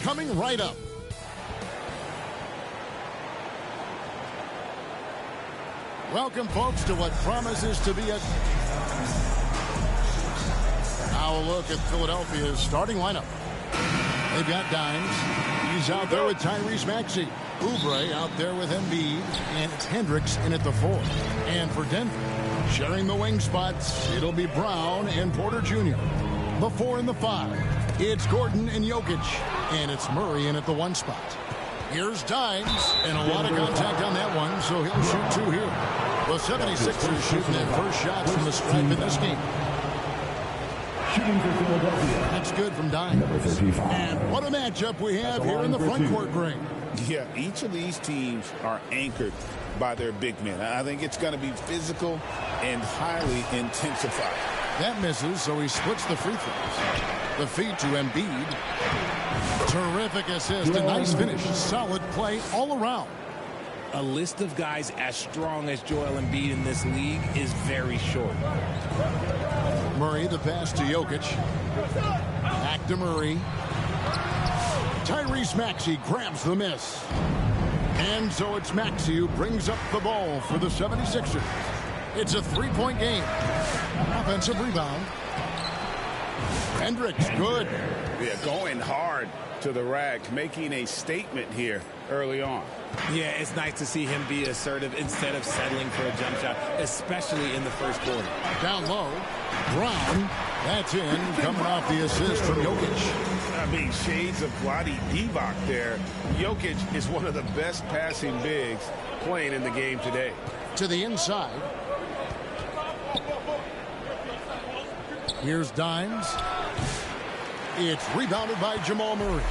coming right up. Welcome, folks, to what promises to be a... Now a look at Philadelphia's starting lineup. They've got Dimes. He's out there with Tyrese Maxey. Oubre out there with Embiid. And it's Hendricks in at the 4. And for Denver, sharing the wing spots, it'll be Brown and Porter Jr. The 4 and the 5. It's Gordon and Jokic. And it's Murray in at the 1 spot. Here's Dimes, and a lot of contact on that one, so he'll shoot 2 here. The 76ers shooting their first shots from the stripe in this game. Shooting for Philadelphia. That's good from Dimes. And what a matchup we have here in the front court ring. Yeah, each of these teams are anchored by their big men. I think it's going to be physical and highly intensified. That misses, so he splits the free throws. The feed to Embiid. Terrific assist, a nice finish, solid play all around. A list of guys as strong as Joel Embiid in this league is very short. Murray, the pass to Jokic. Back to Murray. Tyrese Maxey grabs the miss. And so it's Maxey who brings up the ball for the 76ers. It's a 3-point game. Offensive rebound. Hendricks, good. Yeah, going hard to the rack, making a statement here early on. Yeah, it's nice to see him be assertive instead of settling for a jump shot, especially in the first quarter. Down low, Brown, that's in, coming off the assist from Jokic. I mean, shades of Vlade Divac there. Jokic is one of the best passing bigs playing in the game today. To the inside. Here's Dimes. It's rebounded by Jamal Murray.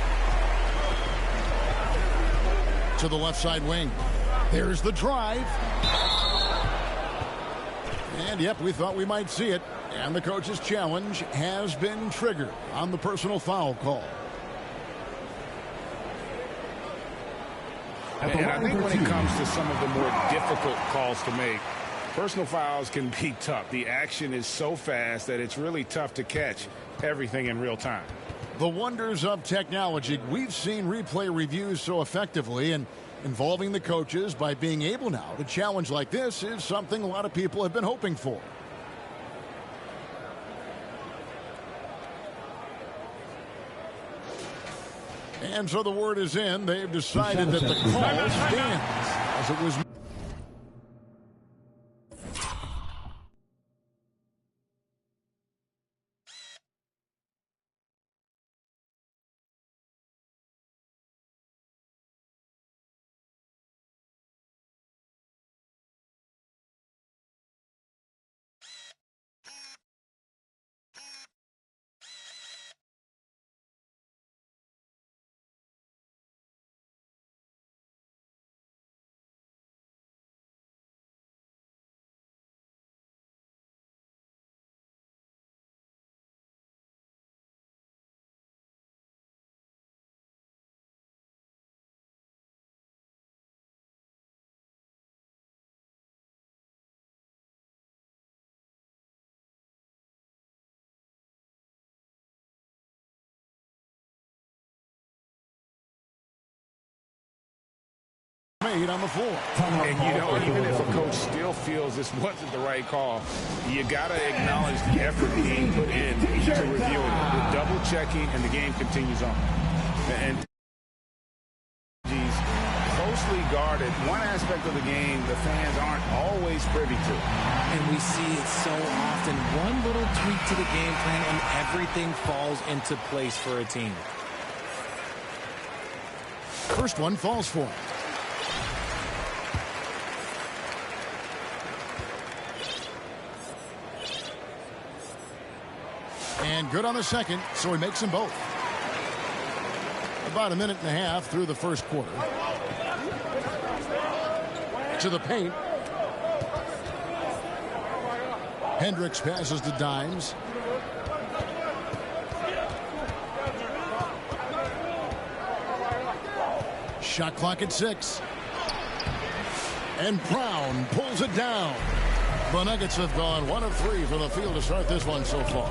To the left side wing. There's the drive. And, yep, we thought we might see it. And the coach's challenge has been triggered on the personal foul call. And I think when it comes to some of the more difficult calls to make, personal fouls can be tough. The action is so fast that it's really tough to catch everything in real time. The wonders of technology. We've seen replay reviews so effectively, and involving the coaches by being able now to challenge like this is something a lot of people have been hoping for. And so the word is in. They've decided that the call stands as it was. Made on the floor. And you know, even if a coach still feels this wasn't the right call, you got to acknowledge the effort being put in to reviewing it. The double checking, and the game continues on. And he's closely guarded. One aspect of the game the fans aren't always privy to. And we see it so often. One little tweak to the game plan and everything falls into place for a team. First one falls for him. And good on the second, so he makes them both. About a minute and a half through the first quarter. To the paint. Hendricks passes to Dimes. Shot clock at 6. And Brown pulls it down. The Nuggets have gone 1 of 3 from the field to start this one so far.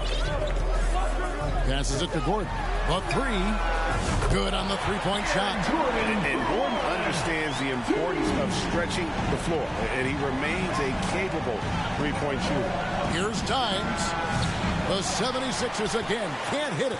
Passes it to Gordon. The three. Good on the three-point shot. And Gordon understands the importance of stretching the floor, and he remains a capable three-point shooter. Here's Dimes. The 76ers again can't hit it.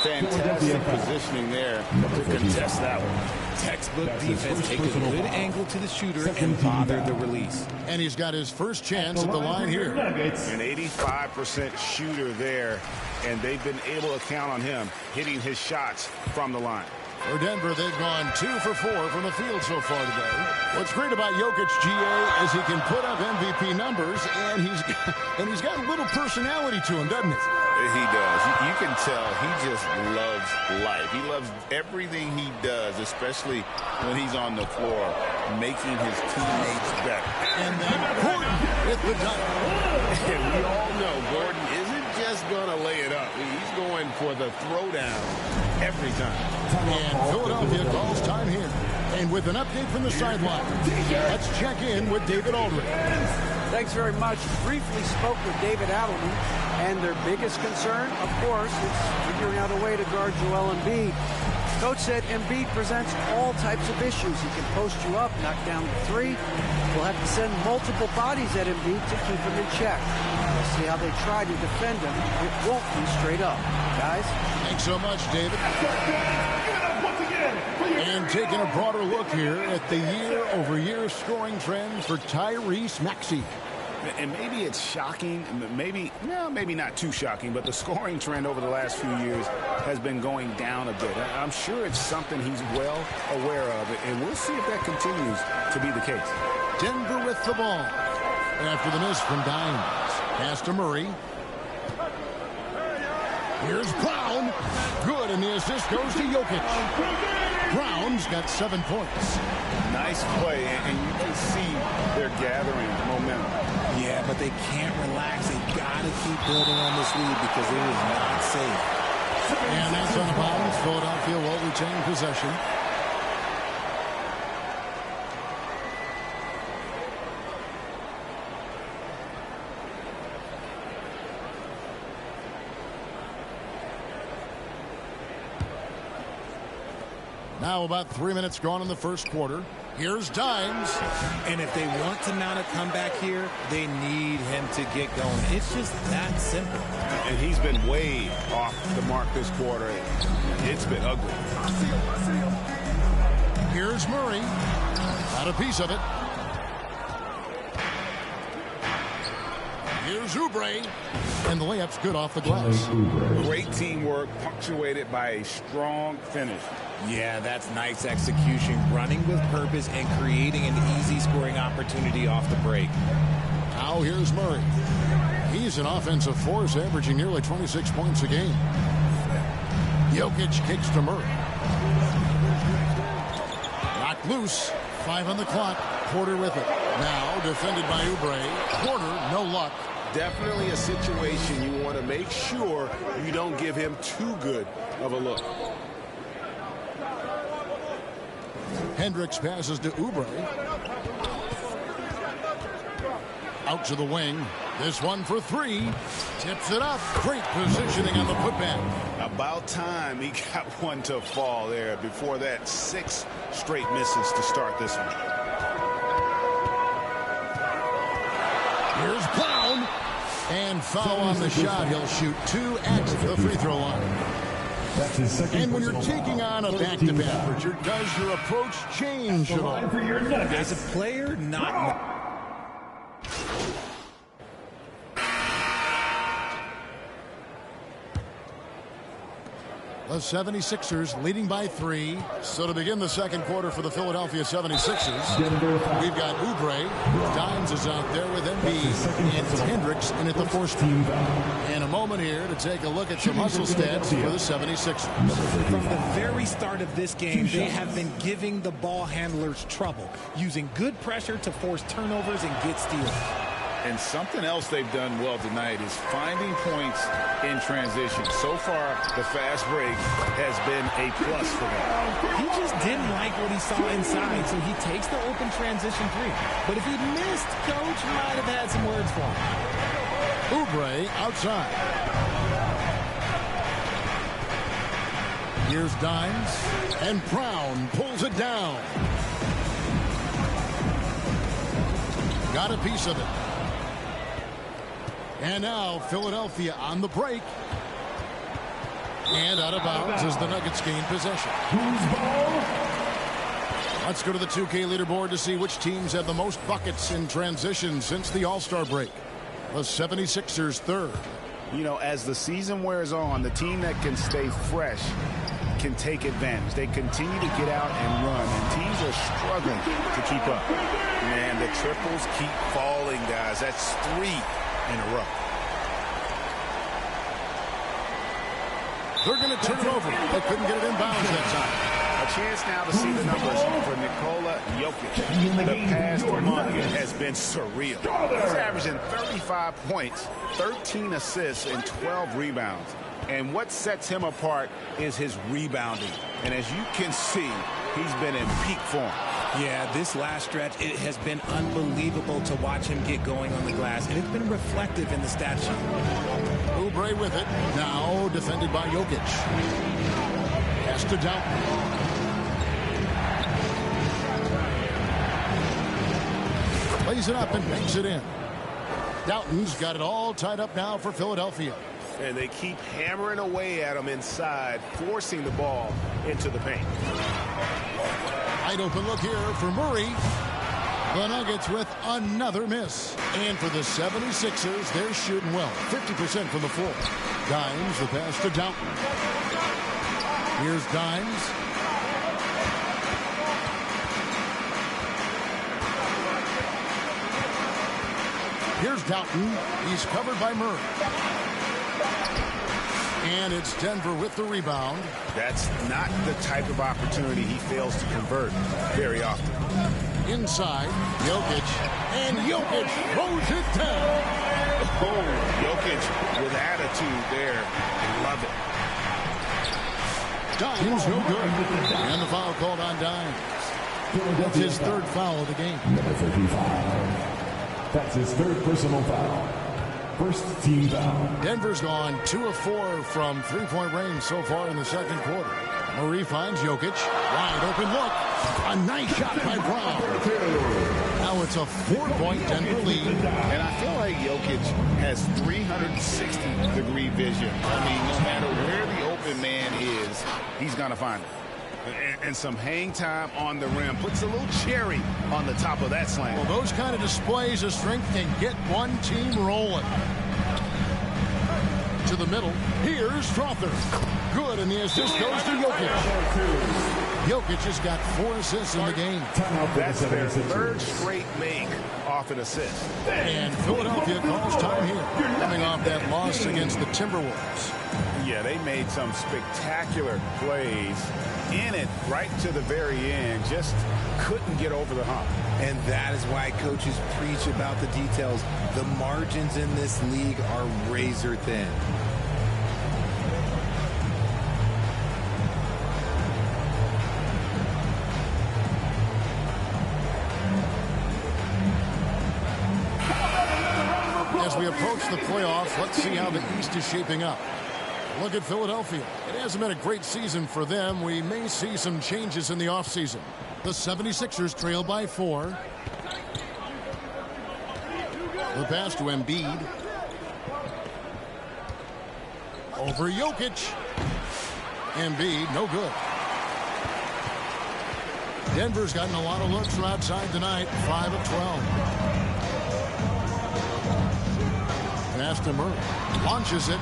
Fantastic positioning there to contest that one. Textbook defense. Take a good angle to the shooter and bother the release. And he's got his first chance at the line here. An 85% shooter there, and they've been able to count on him hitting his shots from the line. For Denver, they've gone 2 for 4 from the field so far today. What's great about Jokic, GA, is he can put up MVP numbers, and he's got a little personality to him, doesn't he? He does. You can tell he just loves life. He loves everything he does, especially when he's on the floor, making his teammates better. And then Gordon with the dunk. And we all know Gordon isn't just going to lay it up. He's going for the throwdown every time. And Philadelphia calls time here. And with an update from the sideline, let's check in with David Aldridge. Thanks very much. Briefly spoke with David Adelman, and their biggest concern, of course, is figuring out a way to guard Joel Embiid. Coach said Embiid presents all types of issues. He can post you up, knock down the three. We'll have to send multiple bodies at Embiid to keep him in check. We'll see how they try to defend him. It won't be straight up. Guys? Thanks so much, David. And taking a broader look here at the year-over-year scoring trend for Tyrese Maxey. And maybe it's shocking, maybe not too shocking, but the scoring trend over the last few years has been going down a bit. I'm sure it's something he's well aware of, and we'll see if that continues to be the case. Denver with the ball. After the miss from Dimes. Pass to Murray. Here's Brown. Good, and the assist goes to Jokic. Brown's got 7 points. Nice play, and you can see they're gathering momentum. Yeah, but they can't relax. They got to keep building on this lead because it is not safe. And that's on the bounds. Philadelphia will retain possession. Now about 3 minutes gone in the first quarter. Here's Dimes. And if they want to mount a comeback here, they need him to get going. It's just that simple. And he's been way off the mark this quarter. It's been ugly. Here's Murray. Got a piece of it. Here's Oubre. And the layup's good off the glass. Great teamwork, punctuated by a strong finish. Yeah, that's nice execution, running with purpose and creating an easy scoring opportunity off the break. Now here's Murray. He's an offensive force, averaging nearly 26 points a game. Jokic kicks to Murray. Knocked loose. 5 on the clock. Porter with it. Now defended by Oubre. Porter, no luck. Definitely a situation you want to make sure you don't give him too good of a look. Hendricks passes to Oubre. Out to the wing. This one for 3. Tips it up. Great positioning on the putback. About time he got one to fall there. Before that, 6 straight misses to start this one. Here's Brown. And foul on the shot. He'll shoot 2 at the free throw line. That's his second. And when you're taking on a back-to-back, Richard, does your approach change at all? As a player, not. The 76ers leading by 3. So to begin the second quarter for the Philadelphia 76ers, we've got Oubre. Dimes is out there with Embiid. And Hendricks in at the force team. In a moment here to take a look at some hustle stats for the 76ers. From the very start of this game, they have been giving the ball handlers trouble, using good pressure to force turnovers and get steals. And something else they've done well tonight is finding points in transition. So far, the fast break has been a plus for them. He just didn't like what he saw inside, so he takes the open transition 3. But if he missed, Coach might have had some words for him. Oubre outside. Here's Dimes, and Brown pulls it down. Got a piece of it. And now Philadelphia on the break. And out of bounds as the Nuggets gain possession. Let's go to the 2K leaderboard to see which teams have the most buckets in transition since the All-Star break. The 76ers third. You know, as the season wears on, the team that can stay fresh can take advantage. They continue to get out and run, and teams are struggling to keep up. Man, the triples keep falling, guys. That's 3 in a row. They're going to turn it over. They couldn't get it inbounds that time. A chance now to see the numbers for Nikola Jokic. The past month has been surreal. He's averaging 35 points, 13 assists, and 12 rebounds. And what sets him apart is his rebounding. And as you can see, he's been in peak form. Yeah, this last stretch, it has been unbelievable to watch him get going on the glass, and it's been reflective in the stat sheet. Oubre with it. Now defended by Jokic. Pass to Doughton. Plays it up and banks it in. Doughton's got it all tied up now for Philadelphia. And they keep hammering away at him inside, forcing the ball into the paint. Wide open look here for Murray. The Nuggets with another miss. And for the 76ers, they're shooting well. 50% from the floor. Dimes, the pass to Doughton. Here's Dimes. Here's Doughton. He's covered by Murray. And it's Denver with the rebound. That's not the type of opportunity he fails to convert very often. Inside, Jokic. And Jokic throws it down. Oh, Jokic with attitude there. Love it. Dimes no good. And the foul called on Dimes. That's his third foul of the game. Number 35. That's his third personal foul. First team foul. Denver's gone 2 of 4 from three-point range so far in the second quarter. Murray finds Jokic. Wide open look. A nice shot by Brown. Now it's a 4-point Denver lead. And I feel like Jokic has 360-degree vision. I mean, no matter where the open man is, he's going to find it. And some hang time on the rim. Puts a little cherry on the top of that slam. Well, those kind of displays of strength can get one team rolling. To the middle. Here's Strother. Good, and the assist goes to Jokic. Jokic has got 4 assists in the game. That's their third straight make off an assist. And Philadelphia calls time here. Coming off that loss against the Timberwolves. Yeah, they made some spectacular plays in it right to the very end. Just couldn't get over the hump. And that is why coaches preach about the details. The margins in this league are razor thin. As we approach the playoffs, let's see how the East is shaping up. Look at Philadelphia. It hasn't been a great season for them. We may see some changes in the offseason. The 76ers trail by 4. The pass to Embiid. Over Jokic. Embiid, no good. Denver's gotten a lot of looks from outside tonight. 5 of 12. Pass to Murray. Launches it.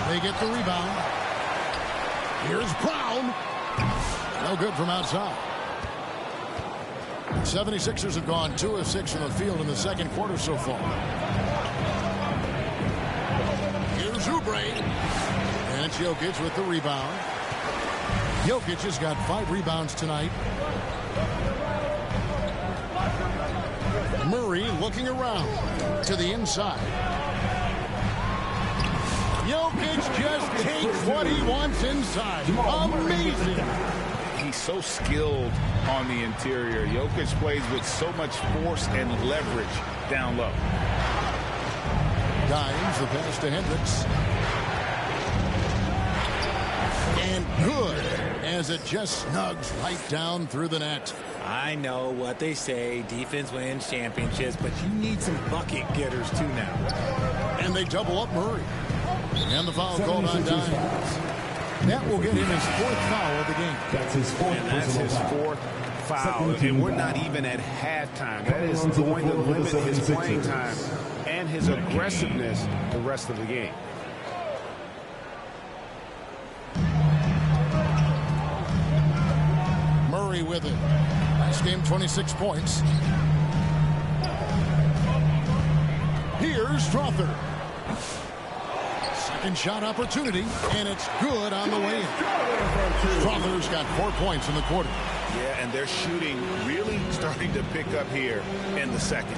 They get the rebound. Here's Brown. No good from outside. 76ers have gone 2 of 6 from the field in the second quarter so far. Here's Oubre. And it's Jokic with the rebound. Jokic has got 5 rebounds tonight. Murray looking around to the inside. Jokic just takes what he wants inside. Amazing. He's so skilled on the interior. Jokic plays with so much force and leverage down low. Dimes the pass to Hendricks. And good. as it just snugs right down through the net. I know what they say, defense wins championships, but you need some bucket getters too now. And they double up Murray. And the foul called on Dimes. That will get him his 4th foul of the game. That's his 4th. And that's his 4th foul. And we're not even at halftime. That is going to limit his playing time and his aggressiveness the rest of the game. Murray with it. Last game, 26 points. Here's Strother. Second shot opportunity, and it's good on the way in. Strother's got 4 points in the quarter. Yeah, and their shooting really starting to pick up here in the second.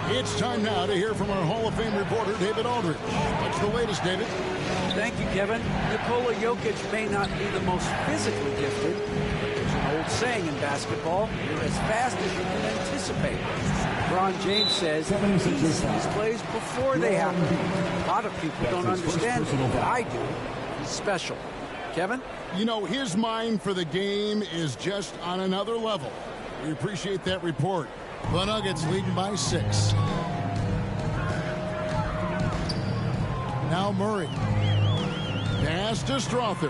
It's time now to hear from our Hall of Fame reporter, David Aldridge. What's the latest, David? Thank you, Kevin. Nikola Jokic may not be the most physically gifted. There's an old saying in basketball, you're as fast as you can anticipate. LeBron James says he sees these plays before they happen. A lot of people don't understand it, but I do. He's special. Kevin? You know, his mind for the game is just on another level. We appreciate that report. The Nuggets leading by 6. Now Murray. Pass to Strother.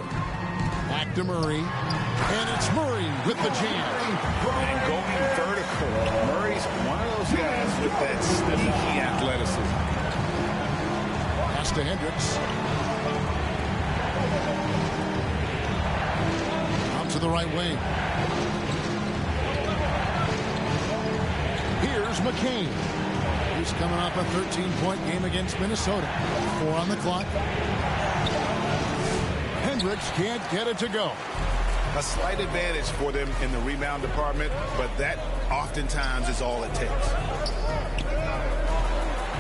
Back to Murray. And it's Murray with the jam. And going vertical. Murray's one of those guys with that sneaky athleticism. Pass to Hendricks. Out to the right wing. Here's McCain. He's coming off a 13-point game against Minnesota. 4 on the clock. Hendricks can't get it to go. A slight advantage for them in the rebound department, but that oftentimes is all it takes.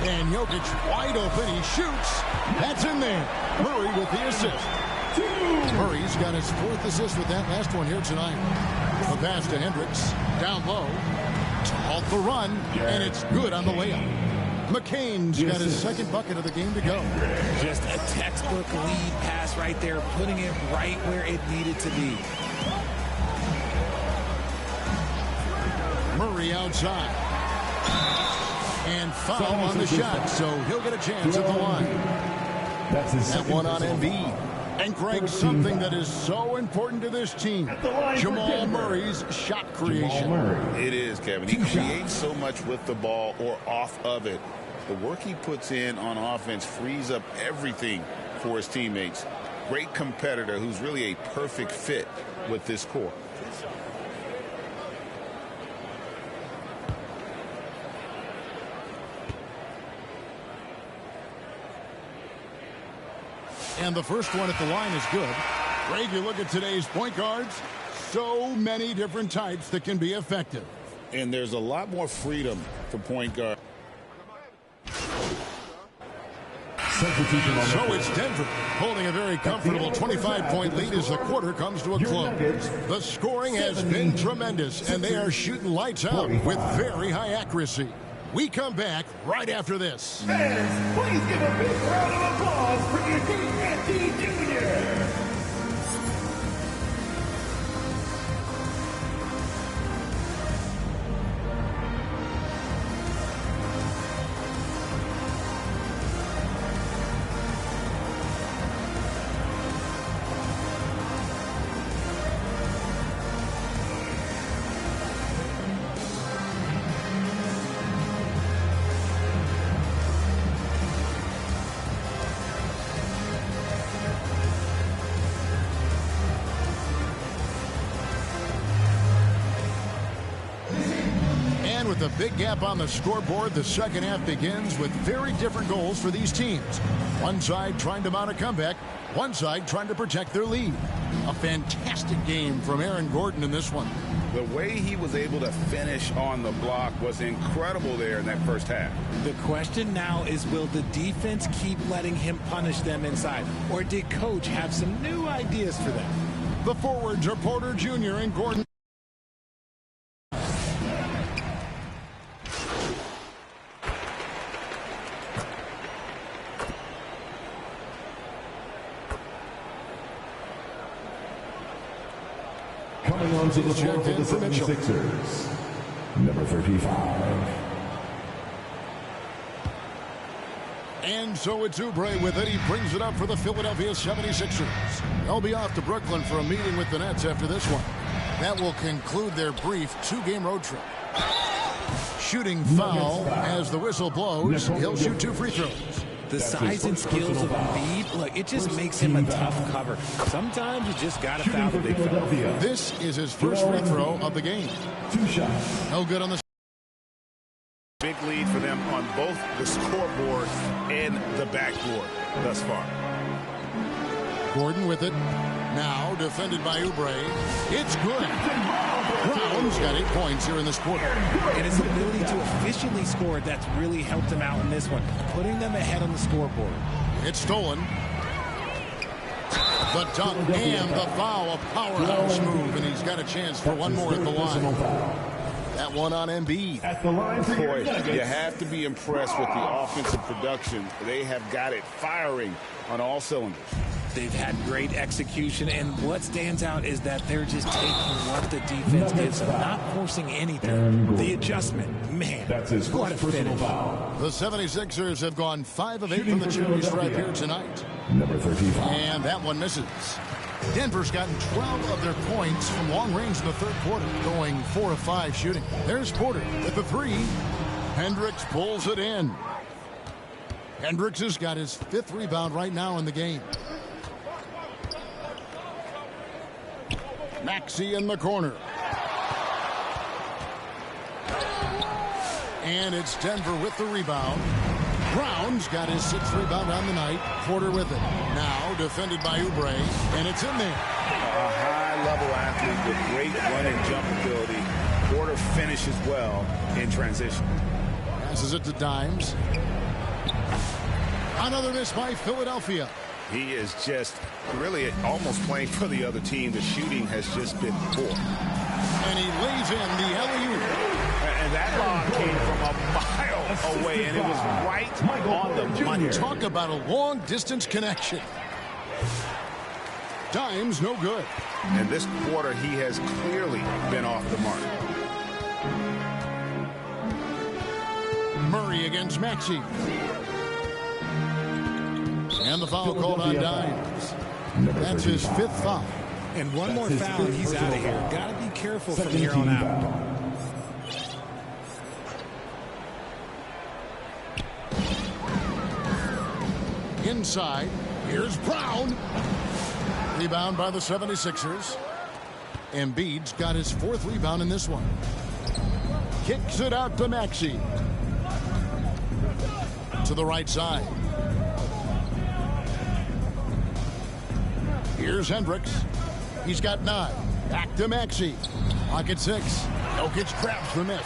And Jokic wide open. He shoots. That's in there. Murray with the assist. Murray's got his 4th assist with that last one here tonight. The pass to Hendricks. Down low. To halt the run. And it's good on the layup. McCain's got his 2nd bucket of the game to go. Just a textbook lead pass right there, putting it right where it needed to be. Murray outside. And foul on the shot, so he'll get a chance at the line. That's his That one on Embiid. And Greg, something that is so important to this team, Jamal Murray's shot creation. It is, Kevin. He creates so much with the ball or off of it. The work he puts in on offense frees up everything for his teammates. Great competitor who's really a perfect fit with this core. And the first one at the line is good. Greg, you look at today's point guards, so many different types that can be effective. And there's a lot more freedom for point guard. So it's Denver holding a very comfortable 25-point lead as the quarter comes to a close. The scoring has been tremendous, and they are shooting lights out with very high accuracy. We come back right after this. Fans, please give a big round of applause for Anthony Jr. With a big gap on the scoreboard, the second half begins with very different goals for these teams. One side trying to mount a comeback, one side trying to protect their lead. A fantastic game from Aaron Gordon in this one. The way he was able to finish on the block was incredible there in that first half. The question now is, will the defense keep letting him punish them inside, or did Coach have some new ideas for them? The forwards are Porter Jr. and Gordon. Coming onto the floor checked for in the for Mitchell. 76ers, number 35. And so it's Oubre with it. He brings it up for the Philadelphia 76ers. They'll be off to Brooklyn for a meeting with the Nets after this one. That will conclude their brief 2-game road trip. Shooting foul as the whistle blows. He'll shoot 2 free throws. The size and skills of Embiid, look, it just makes him a tough cover. Sometimes you just got to foul the big fella. This is his first free throw of the game. 2 shots. No good on the... Big lead for them on both the scoreboard and the backboard thus far. Gordon with it. Now defended by Oubre. It's good. Brown's got 8 points here in this quarter. And his ability to efficiently score, that's really helped him out in this one, putting them ahead on the scoreboard. It's stolen. The dunk and the foul, a powerhouse move, and he's got a chance for one more at the line. That one on Embiid. At the line, Boy, you have to be impressed with the offensive production. They have got it firing on all cylinders. They've had great execution, and what stands out is that they're just taking what the defense gives them, not forcing anything. The adjustment, man, that's his what a personal finish. foul. The 76ers have gone 5 of 8 from the charity stripe here tonight. Number 35. And that one misses. Denver's gotten 12 of their points from long range in the third quarter, going 4 of 5 shooting. There's Porter with the 3. Hendricks pulls it in. Hendricks has got his 5th rebound right now in the game. Maxey in the corner. And it's Denver with the rebound. Brown's got his 6th rebound on the night. Porter with it. Now defended by Oubre, and it's in there. A high-level athlete with great run and jump ability. Porter finishes well in transition. Passes it to Dimes. Another miss by Philadelphia. He is just really almost playing for the other team. The shooting has just been poor. And he lays in the alley-oop. And that ball came from a mile away, and it was right on the money. Talk about a long-distance connection. Dimes no good. And this quarter, he has clearly been off the mark. Murray against Maxey. And the foul called on Dimes. That's his 5th foul. And one more foul, and he's out of here. Got to be careful from here on out. Inside, here's Brown. Rebound by the 76ers. Embiid's got his 4th rebound in this one. Kicks it out to Maxey. To the right side. Here's Hendricks. He's got 9. Back to Maxey. Pocket 6. Jokic grabs the miss.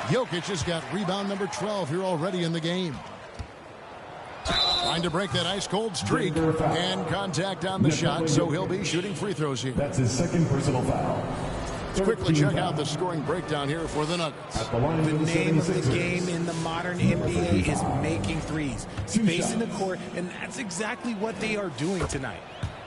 Jokic has got rebound number 12 here already in the game. Trying to break that ice-cold streak. And contact on the shot, so he'll be shooting free throws here. That's his 2nd personal foul. Let's quickly check out the scoring breakdown here for the Nuggets. At the line The for the name of the 76ers. game in the modern NBA is making threes. Spacing the court, and that's exactly what they are doing tonight.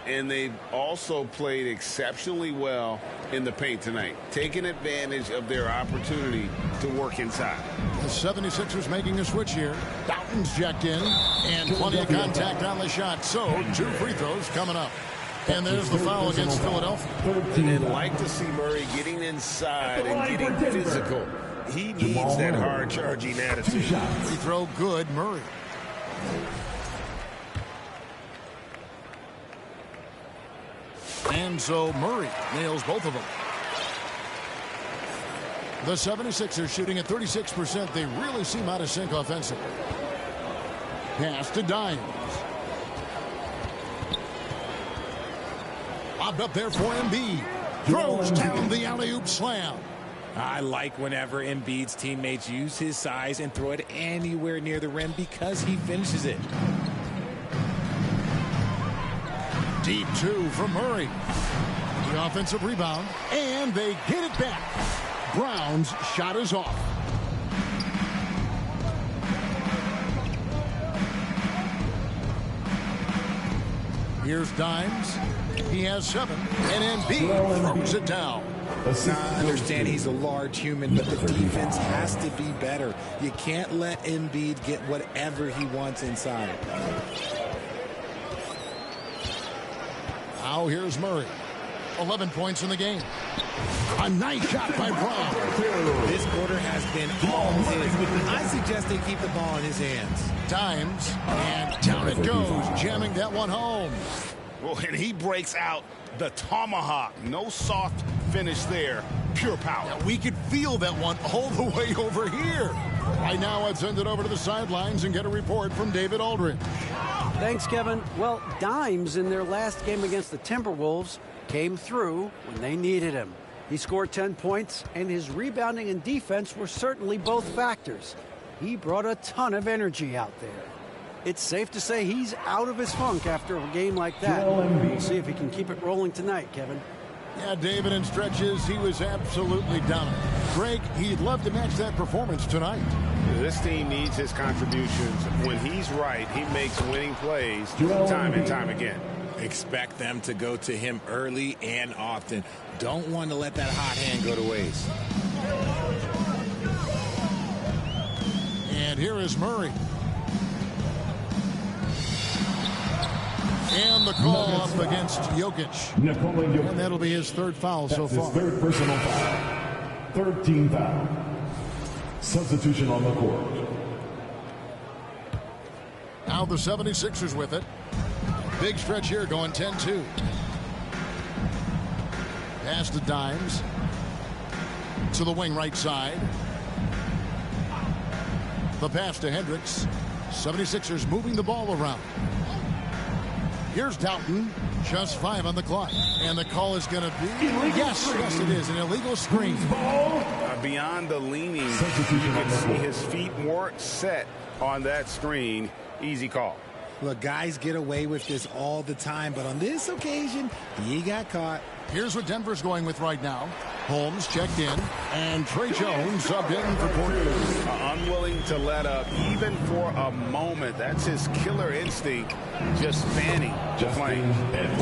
And they've also played exceptionally well in the paint tonight, taking advantage of their opportunity to work inside. The 76ers making a switch here. Doughton's jacked in, and plenty of contact on the shot. So, 2 free throws coming up. And there's the foul against Philadelphia. And like to see Murray getting inside and getting physical. He needs that hard-charging attitude. Free throw good, Murray. And so Murray nails both of them. The 76ers shooting at 36%. They really seem out of sync offensively. Pass to Dimes. Lobbed up there for Embiid. Throws down the alley-oop slam. I like whenever Embiid's teammates use his size and throw it anywhere near the rim because he finishes it. Deep 2 from Murray. The offensive rebound, and they get it back. Brown's shot is off. Here's Dimes. He has 7, and Embiid throws it down. Now, I understand he's a large human, but the defense has to be better. You can't let Embiid get whatever he wants inside. Now here's Murray. 11 points in the game. A nice shot by Brown. This quarter has been all his. I suggest they keep the ball in his hands. Times, and down it goes, jamming that one home. Well, and he breaks out the tomahawk. No soft finish there. Pure power. Yeah, we could feel that one all the way over here. Right now, let's send it over to the sidelines and get a report from David Aldridge. Thanks, Kevin. Well, Dimes in their last game against the Timberwolves came through when they needed him. He scored 10 points, and his rebounding and defense were certainly both factors. He brought a ton of energy out there. It's safe to say he's out of his funk after a game like that. We'll see if he can keep it rolling tonight, Kevin. Yeah, David, in stretches, he was absolutely dominant. Greg, he'd love to match that performance tonight. This team needs his contributions. When he's right, he makes winning plays time and time again. Expect them to go to him early and often. Don't want to let that hot hand go to waste. And here is Murray. And the call up against Jokic. And that'll be his third foul so far. His third personal foul. Third team foul. Substitution on the court. Now the 76ers with it. Big stretch here going 10-2. Pass to Dimes. To the wing right side. The pass to Hendricks. 76ers moving the ball around. Here's Doughton. Just 5 on the clock. And the call is going to be... Yes, it is. An illegal screen. Beyond the leaning, you can see his feet more set on that screen. Easy call. Look, guys get away with this all the time, but on this occasion, he got caught. Here's what Denver's going with right now. Holmes checked in, and Trey Jones subbed in for Porter. Unwilling to let up, even for a moment. That's his killer instinct, just fanning, just playing.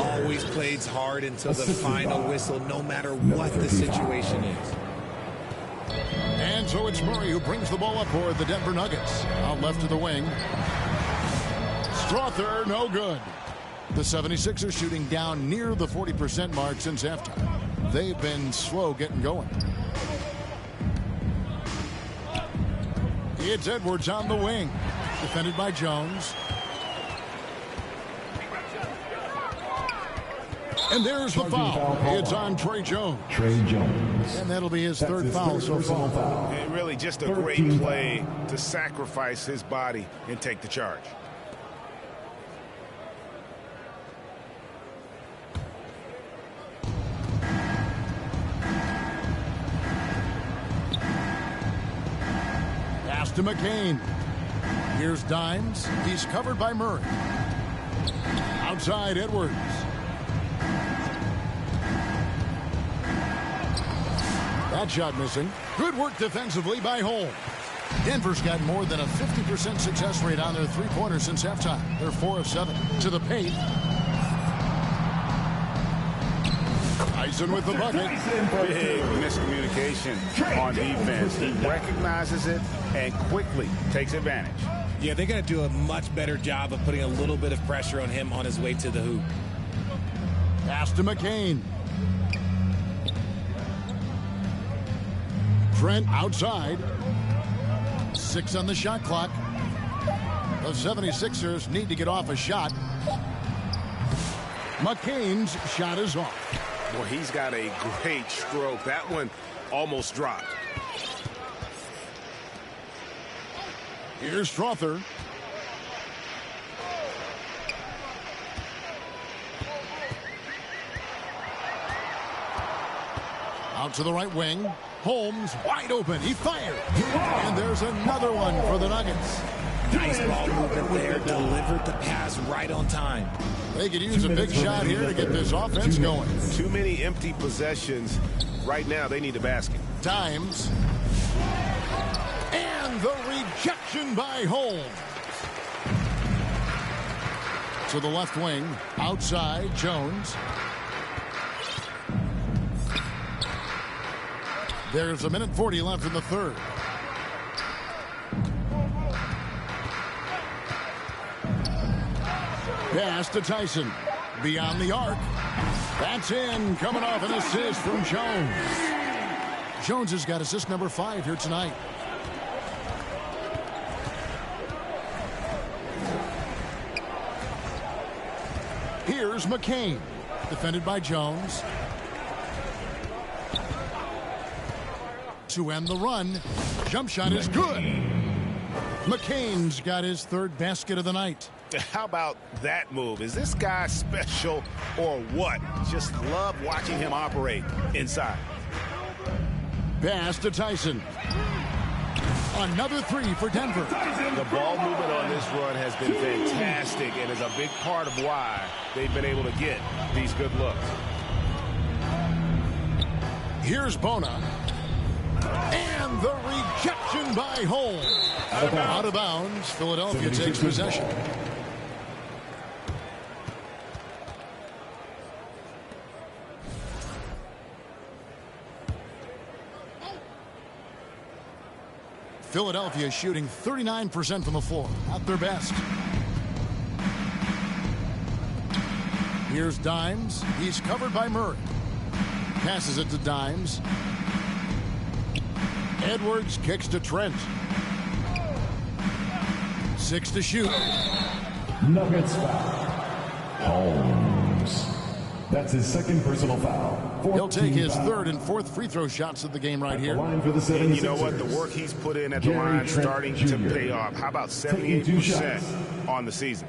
Always plays hard until the final whistle, no matter what the situation is. And so it's Murray who brings the ball up for the Denver Nuggets. Out left to the wing. Strother, no good. The 76ers shooting down near the 40% mark since halftime. They've been slow getting going. It's Edwards on the wing. Defended by Jones. And there's the foul. It's on Trey Jones. And that'll be his third foul so far. And really just a great play to sacrifice his body and take the charge. Pass to McCain. Here's Dimes. He's covered by Murray. Outside Edwards. That shot missing. Good work defensively by Holmes. Denver's got more than a 50% success rate on their three-pointers since halftime. They're 4 of 7. To the paint. Tyson with the bucket. Big miscommunication on defense. He recognizes it and quickly takes advantage. Yeah, they're going to do a much better job of putting a little bit of pressure on him on his way to the hoop. Pass to McCain. Trent outside. 6 on the shot clock. The 76ers need to get off a shot. McCain's shot is off. Well, he's got a great stroke. That one almost dropped. Here's Strother. Out to the right wing. Holmes wide open. He fired. And there's another one for the Nuggets. Nice ball movement there. Delivered the pass right on time. They could use a big shot here to get this offense going. Too many empty possessions. Right now, they need a basket. Times. And the rejection by Holmes. To the left wing. Outside, Jones. There's 1:40 left in the third. Pass to Tyson. Beyond the arc. That's in. Coming off an assist from Jones. Jones has got assist number 5 here tonight. Here's McCain. Defended by Jones. To end the run. Jump shot is good. McCain's got his 3rd basket of the night. How about that move? Is this guy special or what? Just love watching him operate inside. Pass to Tyson. Another 3 for Denver. The ball movement on this run has been fantastic and is a big part of why they've been able to get these good looks. Here's Bona. And the rejection by Holmes. Out of bounds. Philadelphia takes possession. Philadelphia shooting 39% from the floor. At their best. Here's Dimes. He's covered by Murray. Passes it to Dimes. Edwards kicks to Trent. 6 to shoot. Nuggets foul. Holmes. That's his 2nd personal foul. He'll take his 3rd and 4th free throw shots of the game right here. And you know what? The work he's put in at the line is starting to pay off. How about 78% on the season?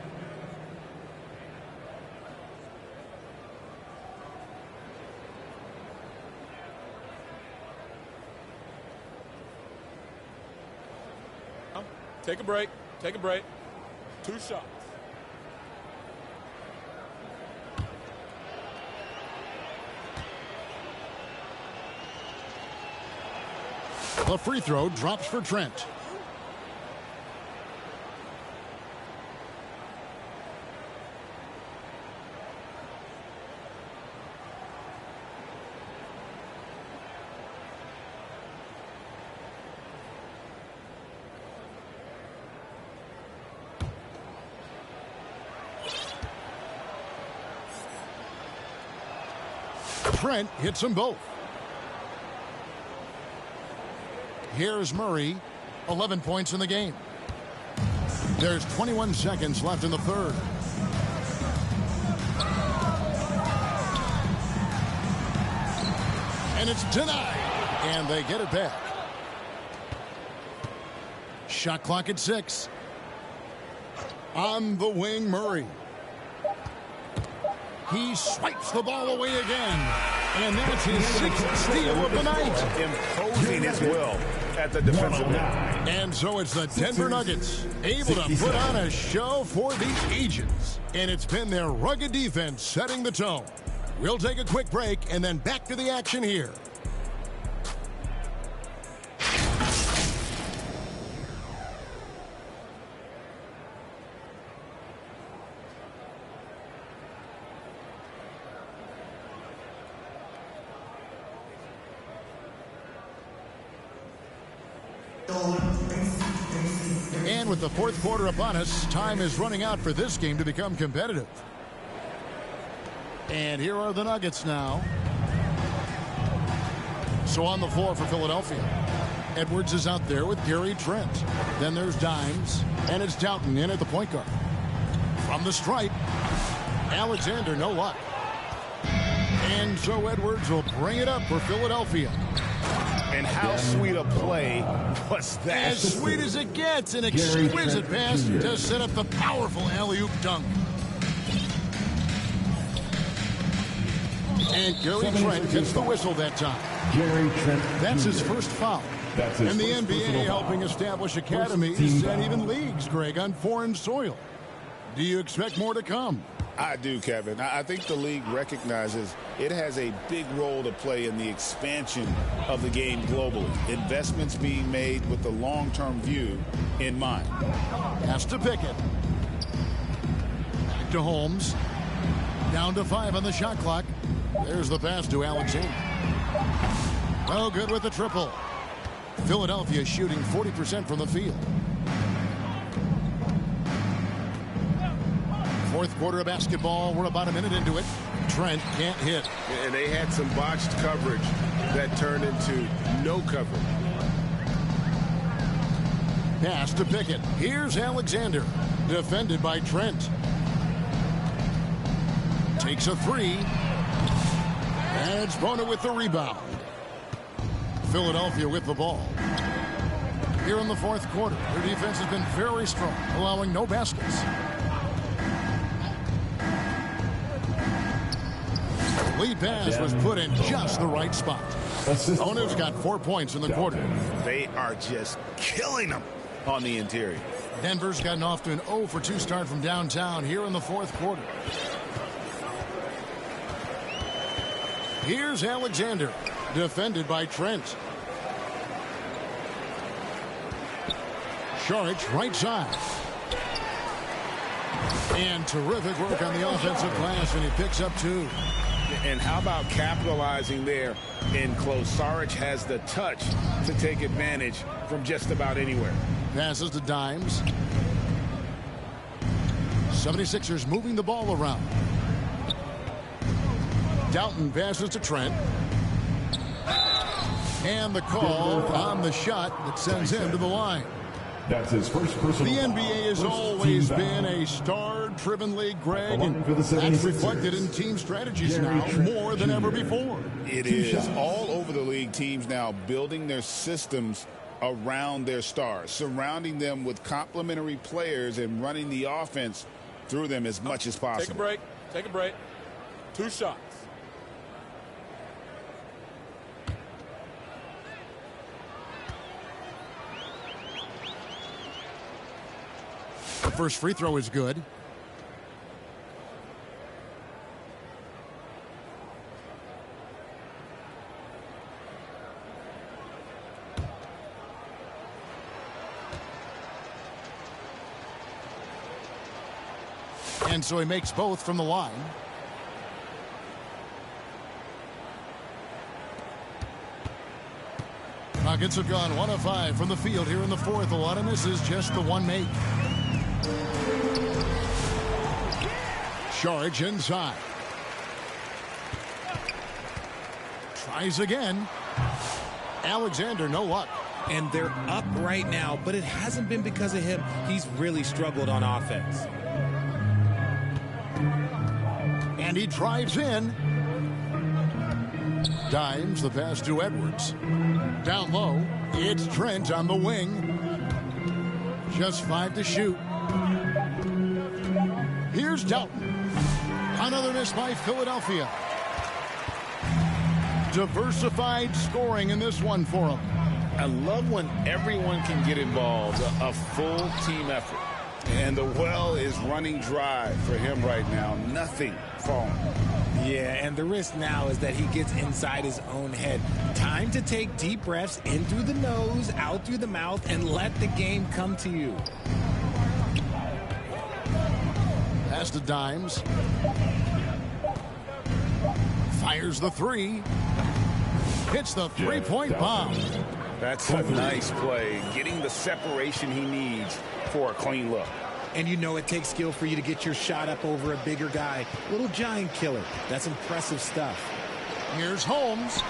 Take a break. Take a break. 2 shots. The free throw drops for Trent. Trent hits them both. Here's Murray. 11 points in the game. There's 21 seconds left in the third. And it's denied. And they get it back. Shot clock at 6. On the wing, Murray. He swipes the ball away again. And that's his 6th steal of the night. Imposing as well at the defensive end. And so it's the Denver Nuggets able to put on a show for the ages. And it's been their rugged defense setting the tone. We'll take a quick break and then back to the action here. And with the 4th quarter upon us, time is running out for this game to become competitive. And here are the Nuggets now. So on the floor for Philadelphia. Edwards is out there with Gary Trent. Then there's Dimes. And it's Doughton in at the point guard. From the stripe, Alexander, no luck. And so Edwards will bring it up for Philadelphia. And how sweet a play was that? As sweet as it gets. An exquisite pass to set up the powerful alley-oop dunk. And Gary Trent gets the whistle that time. That's his first foul. And the NBA helping establish academies and even leagues, Greg, on foreign soil. Do you expect more to come? I do, Kevin. I think the league recognizes it has a big role to play in the expansion of the game globally. Investments being made with the long-term view in mind. Has to Pickett. Back to Holmes. Down to 5 on the shot clock. There's the pass to Alexander. No good with the triple. Philadelphia shooting 40% from the field. Fourth quarter of basketball. We're about a minute into it. Trent can't hit. And they had some botched coverage that turned into no coverage. Pass to Pickett. Here's Alexander. Defended by Trent. Takes a three. Adds Bona with the rebound. Philadelphia with the ball. Here in the fourth quarter, their defense has been very strong, allowing no baskets. Lead pass was put in just the right spot. Bona's got 4 points in the quarter. They are just killing them on the interior. Denver's gotten off to an 0 for 2 start from downtown here in the fourth quarter. Here's Alexander, defended by Trent. Saric, right side. And terrific work on the offensive glass, and he picks up 2. And how about capitalizing there in close? Saric has the touch to take advantage from just about anywhere. Passes to Dimes. 76ers moving the ball around. Doughton passes to Trent. And the call on the shot that sends him to the line. That's his first personal. The NBA has always been a star-driven league, Greg, and that's reflected in team strategies now more than ever before. It is all over the league. Teams now building their systems around their stars, surrounding them with complementary players and running the offense through them as much as possible. Take a break. Take a break. 2 shots. The first free throw is good. And so he makes both from the line. Nuggets have gone 1 of 5 from the field here in the fourth. A lot of misses, just the one make. Saric inside. Tries again. Alexander, no luck. And they're up right now, but it hasn't been because of him. He's really struggled on offense. And he drives in. Dimes the pass to Edwards. Down low, it's Trent on the wing. Just 5 to shoot. Here's Doughton. Another miss by Philadelphia. Diversified scoring in this one for them. I love when everyone can get involved, a full team effort. And the well is running dry for him right now. Nothing falling. Yeah, and the risk now is that he gets inside his own head. Time to take deep breaths in through the nose, out through the mouth, and let the game come to you. Pass to Dimes. Fires the 3. Hits the three-point bomb. That's a nice play, getting the separation he needs for a clean look. And you know it takes skill for you to get your shot up over a bigger guy. Little giant killer. That's impressive stuff. Here's Holmes.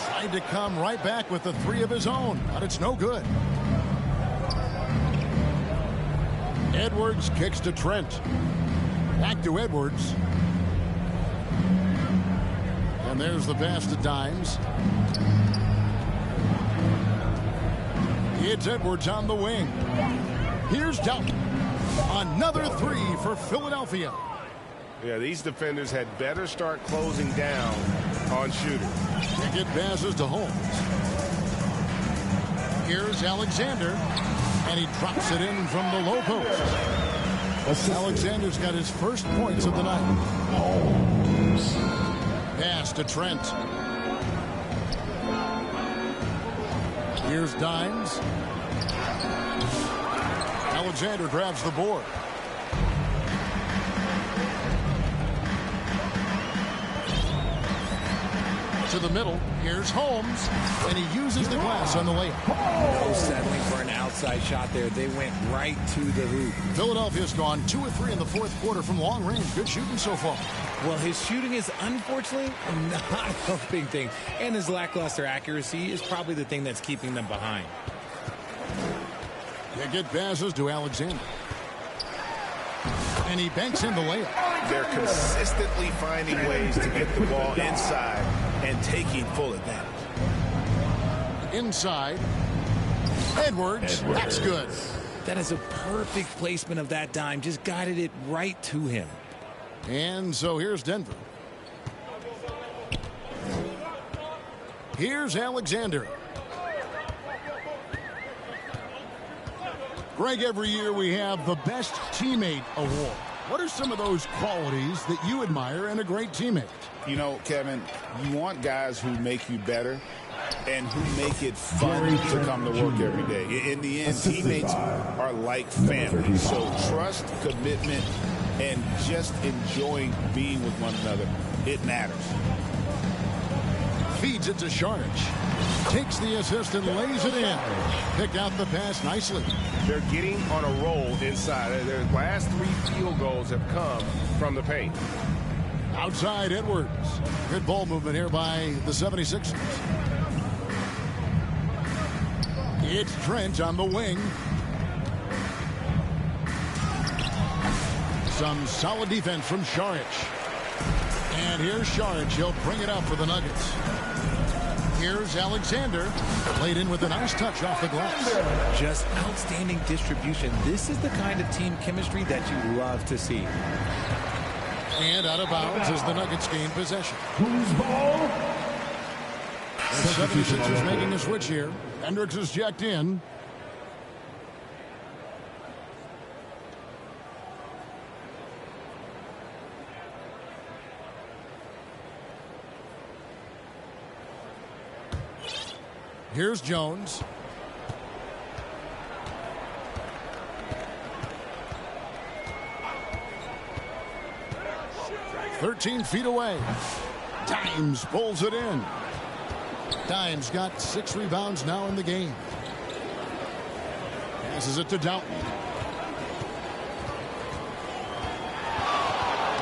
Tried to come right back with the 3 of his own, but it's no good. Edwards kicks to Trent. Back to Edwards. And there's the pass to Dimes. It's Edwards on the wing. Here's Doughton. Another 3 for Philadelphia. Yeah, these defenders had better start closing down on shooters. Pickett passes to Holmes. Here's Alexander. And he drops it in from the low post. Alexander's got his first points of the night. Holmes. Pass to Trent. Here's Dimes. Alexander grabs the board. To the middle. Here's Holmes. And he uses the glass on the layup. No settling for an outside shot there. They went right to the hoop. Philadelphia's gone 2 of 3 in the fourth quarter from long range. Good shooting so far. Well, his shooting is unfortunately not helping things. And his lackluster accuracy is probably the thing that's keeping them behind. They get passes to Alexander. And he banks in the layup. They're consistently finding ways to get the ball inside and taking full advantage. Inside. Edwards. That's good. That is a perfect placement of that dime. Just guided it right to him. And so here's Denver. Here's Alexander. Greg, every year we have the Best Teammate Award. What are some of those qualities that you admire in a great teammate? You know, Kevin, you want guys who make you better and who make it fun to come to work every day. In the end, teammates are like family. So trust, commitment, and just enjoying being with one another, it matters. Feeds it to Sharge. Takes the assist and lays it in. Picked out the pass nicely. They're getting on a roll inside. Their last 3 field goals have come from the paint. Outside Edwards. Good ball movement here by the 76ers. It's Trent on the wing. Some solid defense from Sharge. And here's Sharge. He'll bring it up for the Nuggets. Here's Alexander. Played in with a nice touch off the glass. Just outstanding distribution. This is the kind of team chemistry that you love to see. And out of bounds as the Nuggets gain possession. Who's ball? The 76ers making a switch here. Hendricks is checked in. Here's Jones. "13 feet away. Dimes pulls it in. Dimes got 6 rebounds now in the game. Passes it to Doughton.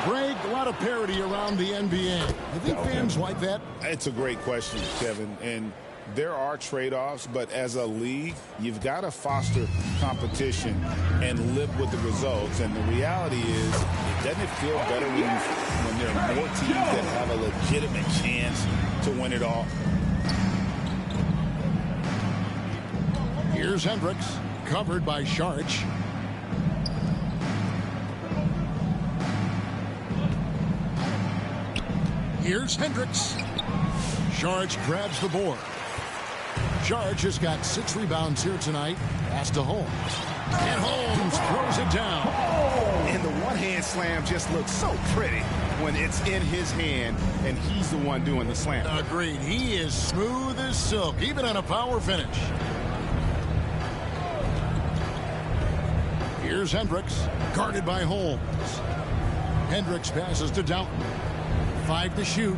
Greg, a lot of parity around the NBA. You think fans like that? It's a great question, Kevin. And there are trade-offs, but as a league, you've got to foster competition and live with the results. And the reality is, doesn't it feel better when there are more teams that have a legitimate chance to win it all? Here's Hendricks, covered by Sharge. Here's Hendricks. Sharge grabs the board. Sharge has got 6 rebounds here tonight. Pass to Holmes. And Holmes throws it down. And the one-hand slam just looks so pretty when it's in his hand and he's the one doing the slam. Agreed. He is smooth as silk, even on a power finish. Here's Hendricks, guarded by Holmes. Hendricks passes to Doughton. 5 to shoot.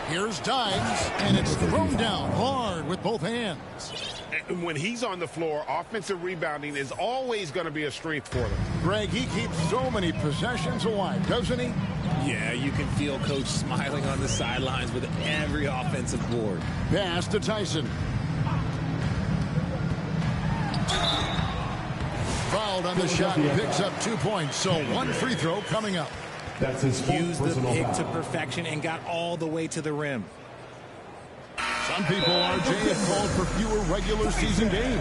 Here's Dimes, and it's thrown down hard with both hands. And when he's on the floor, offensive rebounding is always going to be a strength for them. Greg, he keeps so many possessions alive, doesn't he? Yeah, you can feel Coach smiling on the sidelines with every offensive board. Pass to Tyson. Fouled on the shot, picks up 2 points, so 1 free throw coming up. That's his Used the personal pick foul. to perfection and got all the way to the rim. Some people, RJ, have called for fewer regular season games.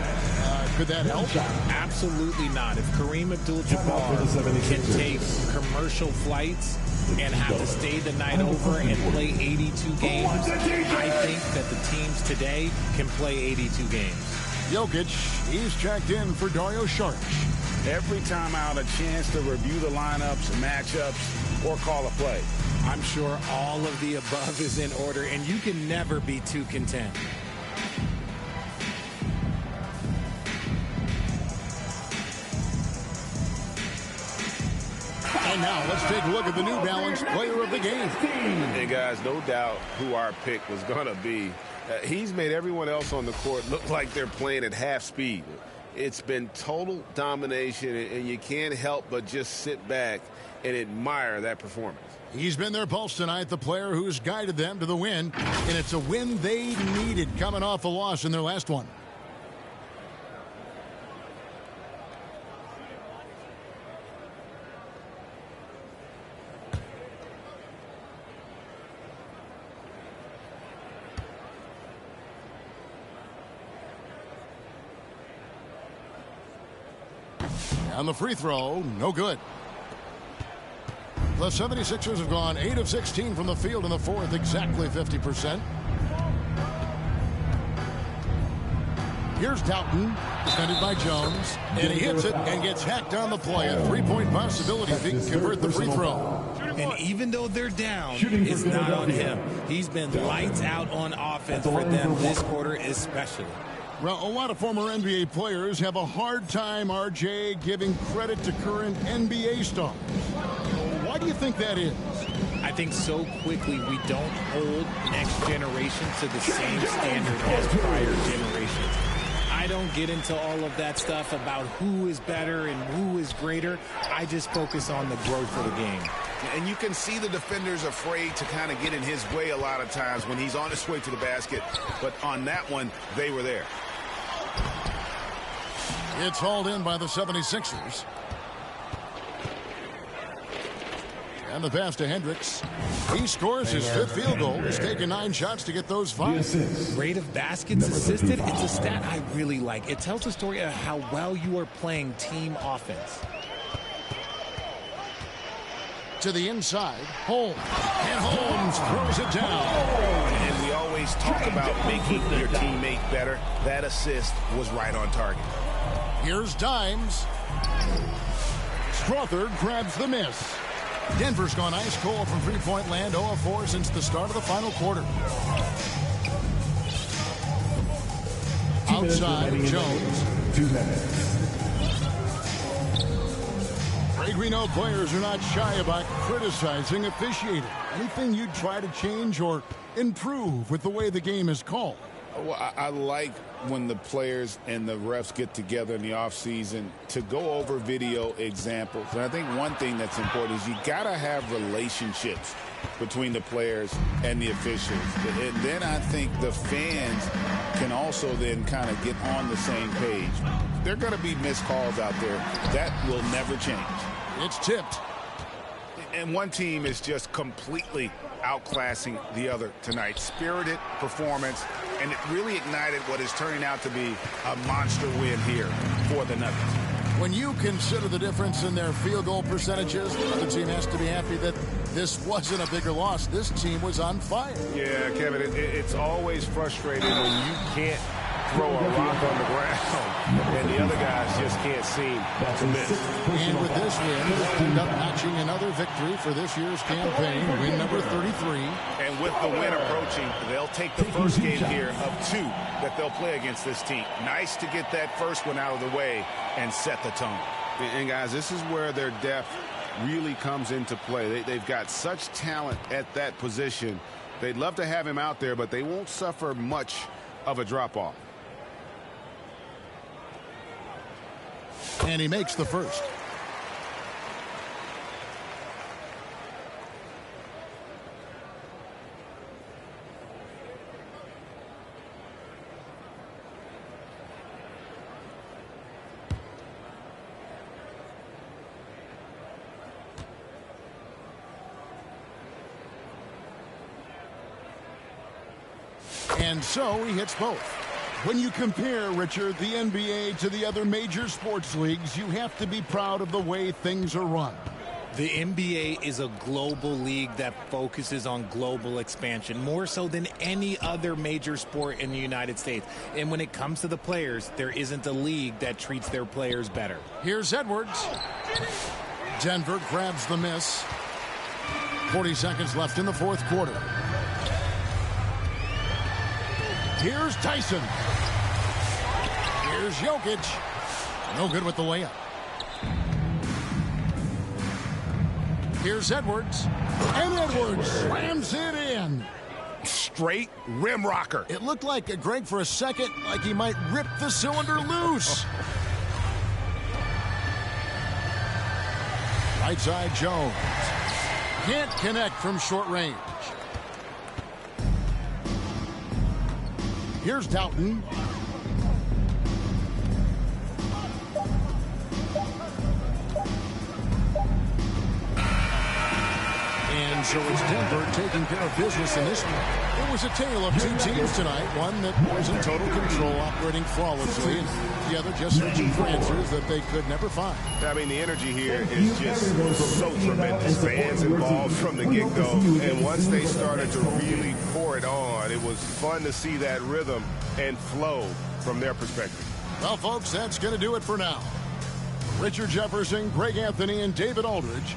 Could that help? Absolutely not. If Kareem Abdul-Jabbar can take commercial flights and have to stay the night over and play 82 games, I think that the teams today can play 82 games. Jokic, he's checked in for Dario Saric. Every time out, a chance to review the lineups, matchups, or call a play. I'm sure all of the above is in order, and you can never be too content. And now let's take a look at the New Balance player of the game. And guys, no doubt who our pick was going to be. He's made everyone else on the court look like they're playing at half speed. It's been total domination, and you can't help but just sit back and admire that performance. He's been their pulse tonight, the player who's guided them to the win, and it's a win they needed coming off a loss in their last one. On the free throw, no good. The 76ers have gone 8 of 16 from the field in the fourth, exactly 50%. Here's Doughton, defended by Jones, and he hits it and gets hacked on the play. A three-point possibility if he can convert the free throw. And even though they're down, it's not on him. He's been lights out on offense for them this quarter especially. Well, a lot of former NBA players have a hard time, RJ, giving credit to current NBA stars. Why do you think that is? I think so quickly we don't hold next generation to the same standard as prior generations. I don't get into all of that stuff about who is better and who is greater. I just focus on the growth of the game. And you can see the defenders afraid to kind of get in his way a lot of times when he's on his way to the basket. But on that one, they were there. It's hauled in by the 76ers. And the pass to Hendricks. He scores his fifth field goal. He's taken 9 shots to get those 5. Rate of baskets assisted, it's a stat I really like. It tells a story of how well you are playing team offense. To the inside, Holmes. And Holmes throws it down. And we always talk about making your teammate better. That assist was right on target. Here's Dimes. Strawther grabs the miss. Denver's gone ice cold from three-point land, 0 of 4 since the start of the final quarter. Outside, Jones. 2 minutes. Greg, we know players are not shy about criticizing officiating. Anything you'd try to change or improve with the way the game is called? Well, I like when the players and the refs get together in the offseason to go over video examples. And I think one thing that's important is you got to have relationships between the players and the officials. And then I think the fans can also then kind of get on the same page. There are going to be missed calls out there. That will never change. It's tipped. And one team is just completely outclassing the other tonight. Spirited performance, and it really ignited what is turning out to be a monster win here for the Nuggets. When you consider the difference in their field goal percentages, the other team has to be happy that this wasn't a bigger loss. This team was on fire. Yeah, Kevin, it's always frustrating when you can't throw a rock on the ground and the other guys just can't seem to miss. And with this win, they'll end up notching another victory for this year's campaign, win number 33. And with the win approaching, they'll take the first game here of 2 that they'll play against this team. Nice to get that first one out of the way and set the tone. And guys, this is where their depth really comes into play. They've got such talent at that position. They'd love to have him out there, but they won't suffer much of a drop-off. And he makes the first. And so he hits both. When you compare, Richard, the NBA to the other major sports leagues, you have to be proud of the way things are run. The NBA is a global league that focuses on global expansion, more so than any other major sport in the United States. And when it comes to the players, there isn't a league that treats their players better. Here's Edwards. Denver grabs the miss. 40 seconds left in the fourth quarter. Here's Tyson. Here's Jokic. No good with the layup. Here's Edwards. And Edwards slams it in. Straight rim rocker. It looked like, Greg, for a second, like he might rip the cylinder loose. Right side Jones. Can't connect from short range. Here's Doughton. And so it's Denver taking care of business in this one. It was a tale of two teams tonight. One that was in total control, operating flawlessly, and the other just searching for answers that they could never find. I mean, the energy here is just so tremendous. Fans involved from the get-go. And once they started to really pour it on, it was fun to see that rhythm and flow from their perspective. Well, folks, that's going to do it for now. Richard Jefferson, Greg Anthony, and David Aldridge.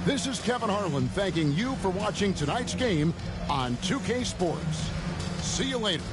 This is Kevin Harlan thanking you for watching tonight's game on 2K Sports. See you later.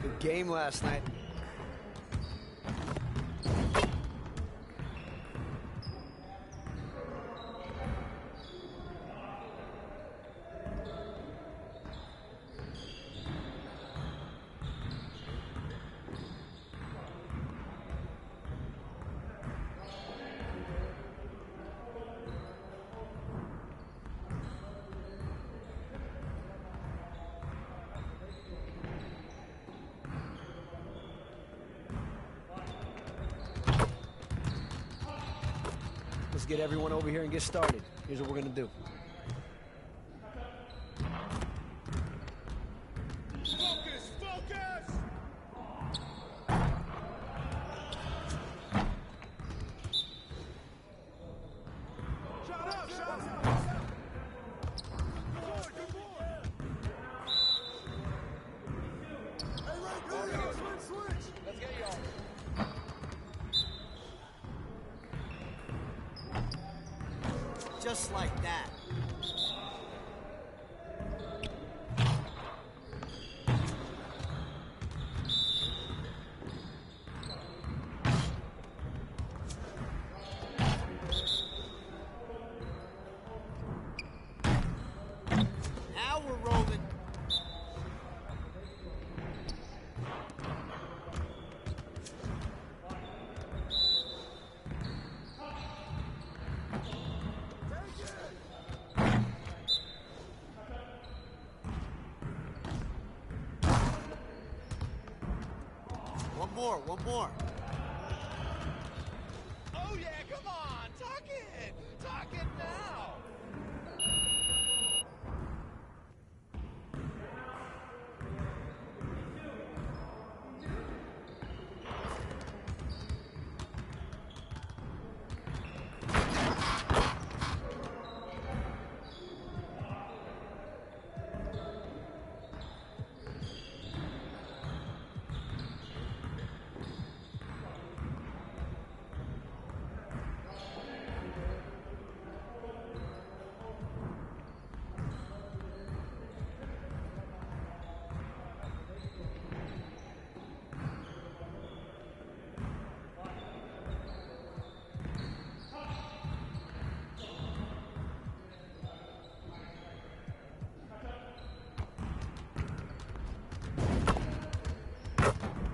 Good game last night. Let's get everyone over here and get started. Here's what we're going to do. Focus, focus! Shut up, shut up! Good boy, good boy! Hey, right, switch! Let's get y'all. Just like that. Now we're rolling. One more. Oh, yeah, come on. Talk it. Talk it now.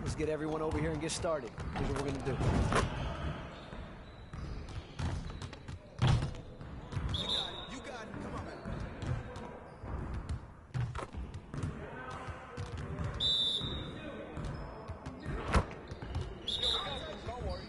Let's get everyone over here and get started. Here's what we're going to do. You got it. Come on, man. Don't worry.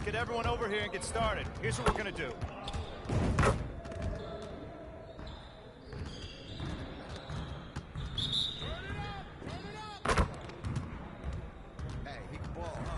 Get everyone over here and get started. Here's what we're gonna do. Hey, he can ball, huh?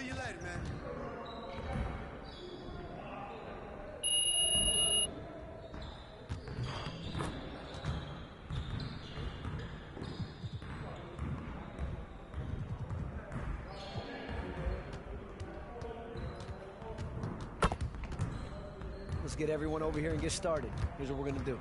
you later, man. Let's get everyone over here and get started. Here's what we're going to do.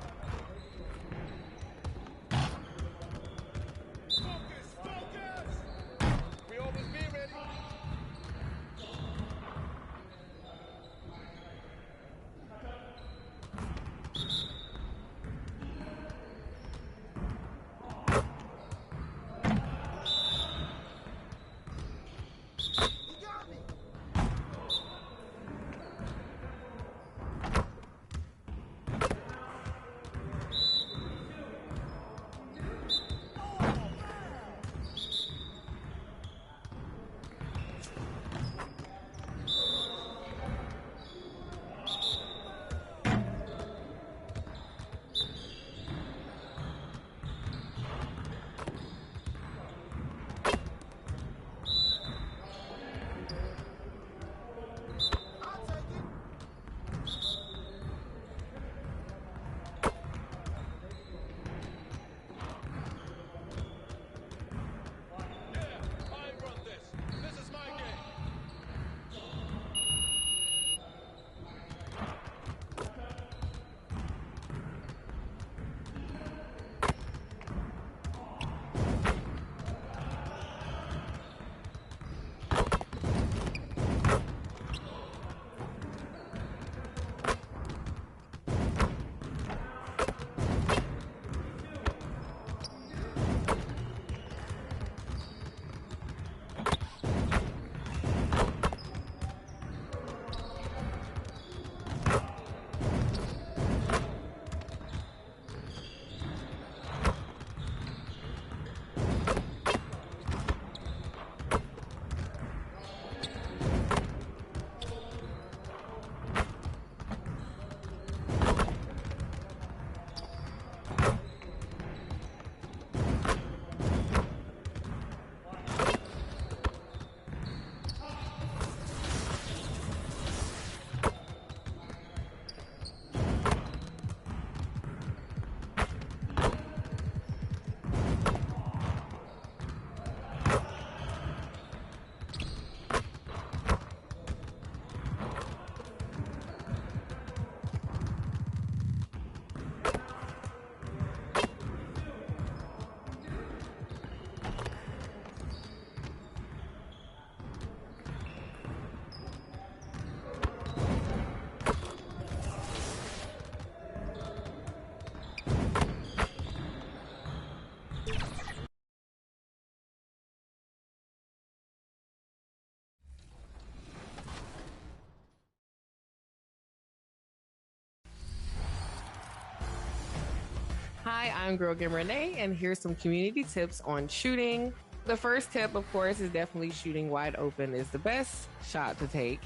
Hi, I'm Girl Game Renee, and here's some community tips on shooting. The first tip, of course, is definitely shooting wide open is the best shot to take.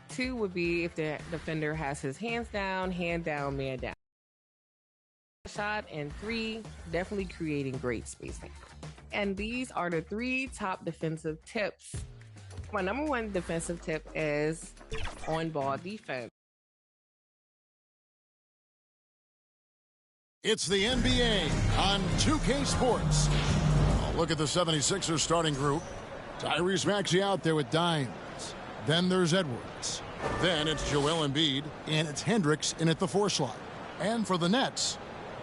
2 would be if the defender has his hands down, hand down, man down. Shot. And 3, definitely creating great spacing. And these are the 3 top defensive tips. My number 1 defensive tip is on-ball defense. It's the NBA on 2K Sports. Oh, look at the 76ers starting group. Tyrese Maxey out there with Dimes. Then there's Edwards. Then it's Joel Embiid, and it's Hendricks in at the 4 slot. And for the Nets,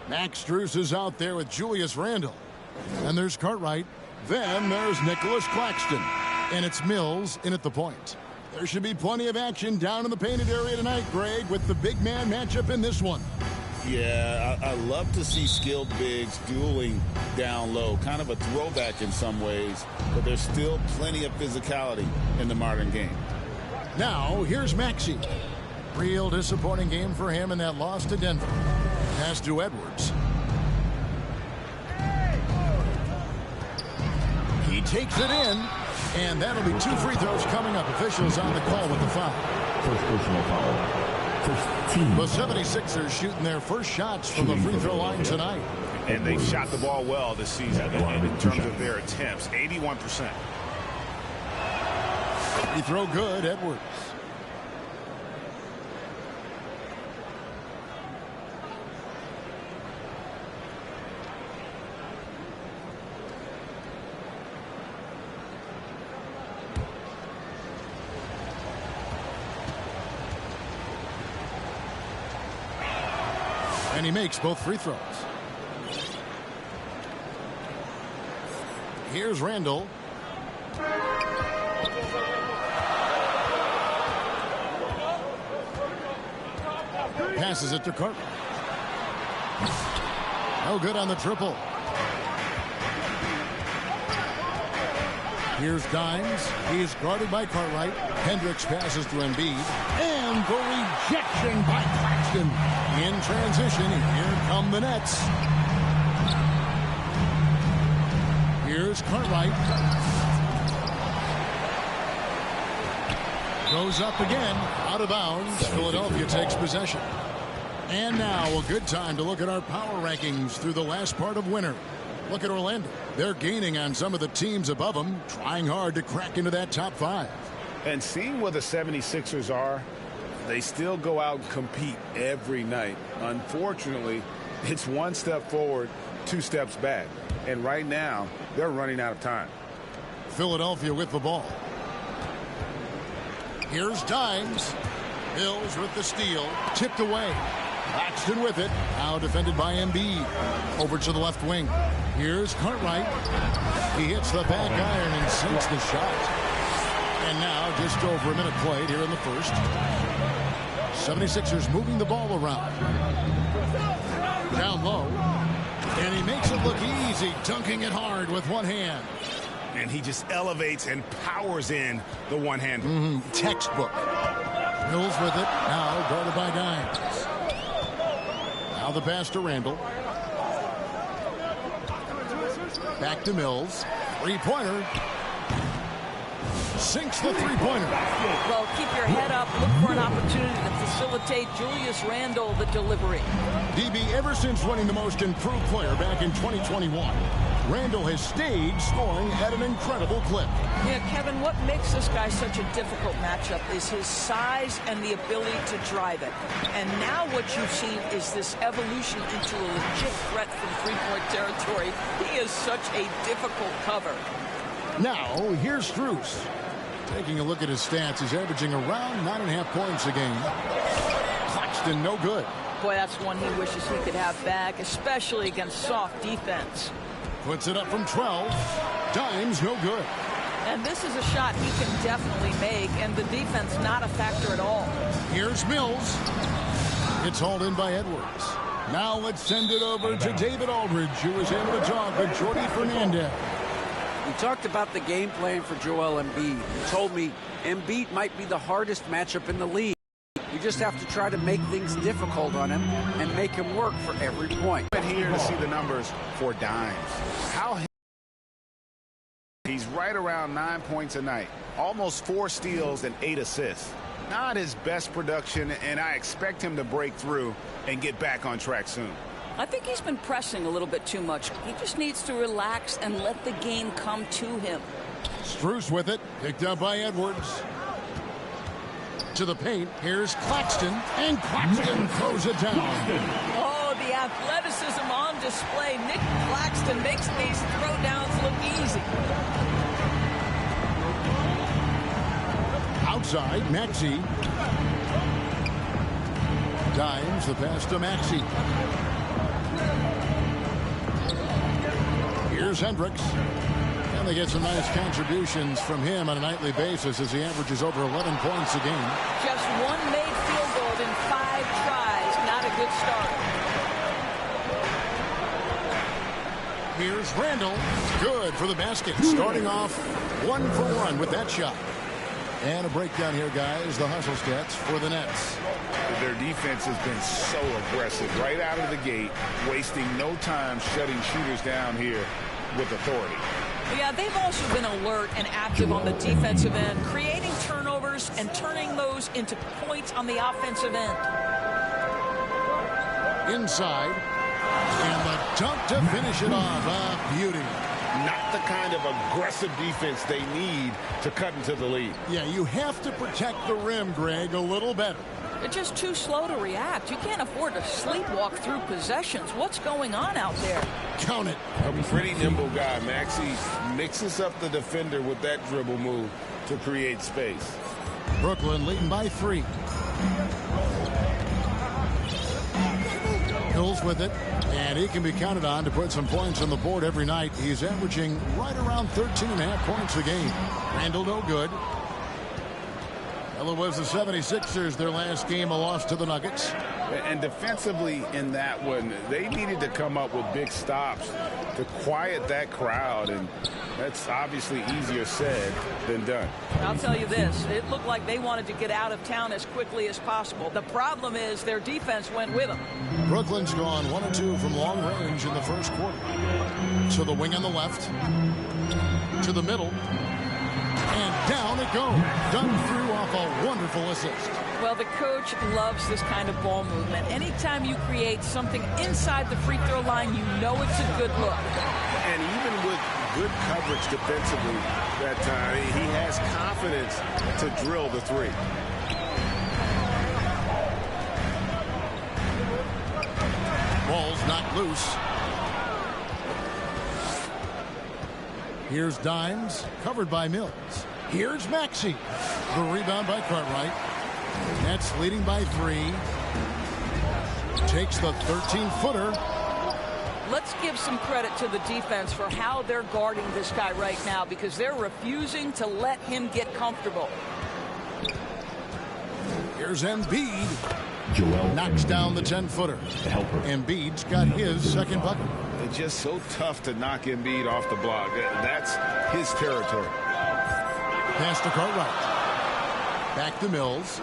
Max Strus is out there with Julius Randle. And there's Cartwright. Then there's Nicholas Claxton, and it's Mills in at the point. There should be plenty of action down in the painted area tonight, Greg, with the big man matchup in this one. Yeah, I love to see skilled bigs dueling down low. Kind of a throwback in some ways, but there's still plenty of physicality in the modern game. Now, here's Maxey. Real disappointing game for him in that loss to Denver. Pass to Edwards. He takes it in, and that'll be 2 free throws coming up. Officials on the call with the foul. First personal foul. First team. The 76ers shooting their first shots from the free throw line tonight. And they've shot the ball well this season in terms of their attempts, 81%. He throw good, Edwards. And he makes both free throws. Here's Randall. Passes it to Cartwright. No good on the triple. Here's Dimes. He's guarded by Cartwright. Hendricks passes to Embiid. And the rejection by Claxton. In transition, here come the Nets. Here's Cartwright. Goes up again. Out of bounds. Philadelphia takes possession. And now a good time to look at our power rankings through the last part of winter. Look at Orlando. They're gaining on some of the teams above them, trying hard to crack into that top 5. And seeing where the 76ers are, they still go out and compete every night. Unfortunately, it's one step forward, 2 steps back. And right now, they're running out of time. Philadelphia with the ball. Here's Dimes. Hills with the steal. Tipped away. Claxton with it. Now defended by Embiid. Over to the left wing. Here's Cartwright. He hits the back iron and sinks the shot. And now just over a minute played here in the first. 76ers moving the ball around. Down low. And he makes it look easy, dunking it hard with one hand. And he just elevates and powers in the one-hand. Textbook. Mills with it. Now guarded by Dimes. Now the pass to Randall. Back to Mills. Three-pointer. Sinks the three-pointer. Well, keep your head up. Look for an opportunity to facilitate Julius Randle the delivery. DB, ever since winning the most improved player back in 2021, Randle has stayed scoring at an incredible clip. Yeah, Kevin, what makes this guy such a difficult matchup is his size and the ability to drive it. And now what you've seen is this evolution into a legit threat from three-point territory. He is such a difficult cover. Now, here's Strus. Taking a look at his stats, he's averaging around 9.5 points a game. Claxton, no good. Boy, that's one he wishes he could have back, especially against soft defense. Puts it up from 12. Dimes, no good. And this is a shot he can definitely make, and the defense not a factor at all. Here's Mills. It's hauled in by Edwards. Now let's send it over to David Aldridge, who was able to talk with Jordy Fernandez. We talked about the game plan for Joel Embiid. He told me Embiid might be the hardest matchup in the league. You just have to try to make things difficult on him and make him work for every point. I'm here to see the numbers for Dimes. He's right around 9 points a night. Almost 4 steals and 8 assists. Not his best production, and I expect him to break through and get back on track soon. I think he's been pressing a little bit too much. He just needs to relax and let the game come to him. Strus with it. Picked up by Edwards. To the paint. Here's Claxton. And Claxton throws it down. Oh, the athleticism on display. Nick Claxton makes these throwdowns look easy. Outside, Maxey. Dimes, the pass to Maxey. Here's Hendricks. And they get some nice contributions from him on a nightly basis as he averages over 11 points a game. Just one made field goal in 5 tries. Not a good start. Here's Randall. Good for the basket. Starting off 1 for 1 with that shot. And a breakdown here, guys. The hustle stats for the Nets. Their defense has been so aggressive right out of the gate, wasting no time shutting shooters down here with authority. Yeah, they've also been alert and active on the defensive end, creating turnovers and turning those into points on the offensive end. Inside. And the dunk to finish it off. A beauty. not the kind of aggressive defense they need to cut into the lead. Yeah, you have to protect the rim, Greg, a little better. They're just too slow to react. You can't afford to sleepwalk through possessions. What's going on out there? Count it. A pretty nimble guy. Maxey mixes up the defender with that dribble move to create space. Brooklyn leading by 3. Hills with it, and he can be counted on to put some points on the board every night. He's averaging right around 13.5 points a game. Randall no good. Well, it was the 76ers, their last game, a loss to the Nuggets. And defensively in that one, they needed to come up with big stops to quiet that crowd, and that's obviously easier said than done. I'll tell you this, it looked like they wanted to get out of town as quickly as possible. The problem is their defense went with them. Brooklyn's gone 1 of 2 from long range in the first quarter. So the wing on the left, to the middle, and down it goes. Done through off a wonderful assist. Well, the coach loves this kind of ball movement. Anytime you create something inside the free throw line, you know it's a good look. And even with good coverage defensively that time, he has confidence to drill the 3. Ball's knocked loose. Here's Dimes, covered by Mills. Here's Maxey. The rebound by Cartwright. Nets leading by 3. Takes the 13-footer. Let's give some credit to the defense for how they're guarding this guy right now, because they're refusing to let him get comfortable. Here's Embiid. Joel knocks down the 10-footer. Embiid's got his second bucket. It's just so tough to knock Embiid off the block. That's his territory. Pass to Cartwright. Back to Mills.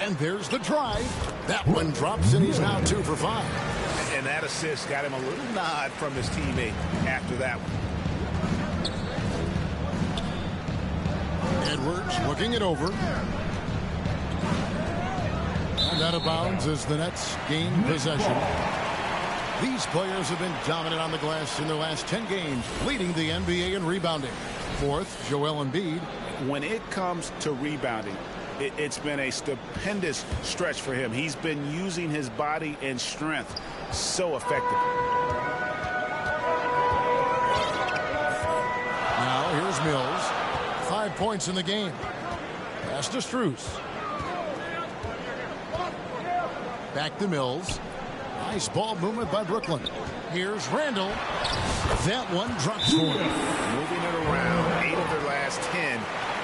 And there's the drive. That one drops, and he's now 2 for 5. And that assist got him a little nod from his teammate after that one. Edwards looking it over. And out of bounds as the Nets gain possession. These players have been dominant on the glass in their last 10 games, leading the NBA in rebounding. 4th, Joel Embiid. When it comes to rebounding, it's been a stupendous stretch for him. He's been using his body and strength so effectively. Now here's Mills. 5 points in the game. Pass to Strus. Back to Mills. Nice ball movement by Brooklyn. Here's Randall. That one drops for him. Moving it around. 8 of their last 10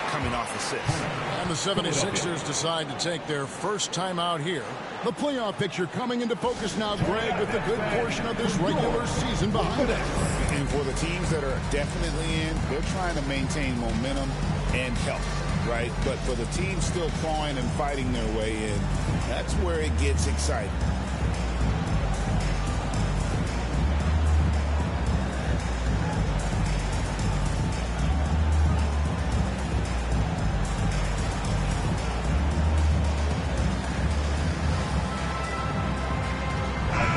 coming off assists. And the 76ers decide to take their first time out here. The playoff picture coming into focus now, Greg, with a good portion of this regular season behind us. And for the teams that are definitely in, they're trying to maintain momentum and health, right? But for the teams still clawing and fighting their way in, that's where it gets exciting.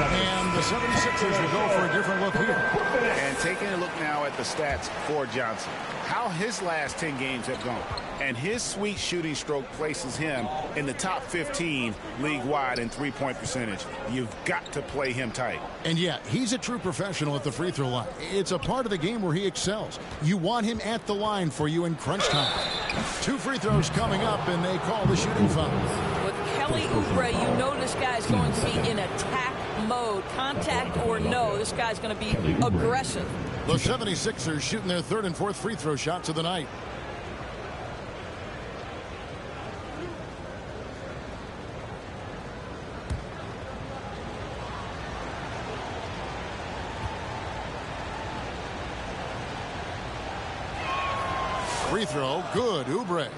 And the 76ers will go for a different look here. And taking a look now at the stats for Johnson. How his last 10 games have gone. And his sweet shooting stroke places him in the top 15 league-wide in three-point percentage. You've got to play him tight. And yeah, he's a true professional at the free throw line. It's a part of the game where he excels. You want him at the line for you in crunch time. 2 free throws coming up, and they call the shooting foul. With Kelly Oubre, you know this guy's going to be in attack mode. Contact or no, this guy's going to be aggressive. The 76ers shooting their 3rd and 4th free throw shots of the night. Free throw, good, Oubre.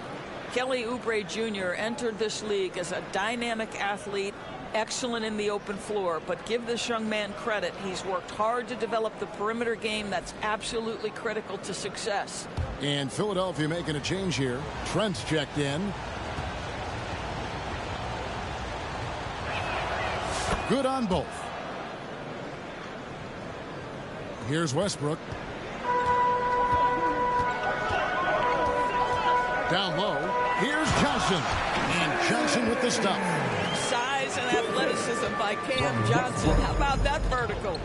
Kelly Oubre Jr. entered this league as a dynamic athlete, excellent in the open floor, but give this young man credit. He's worked hard to develop the perimeter game that's absolutely critical to success. And Philadelphia making a change here. Trent's checked in. Good on both. Here's Westbrook. Down low. Here's Johnson. And Johnson with the stop. Size and athleticism by Cam Johnson. How about that vertical?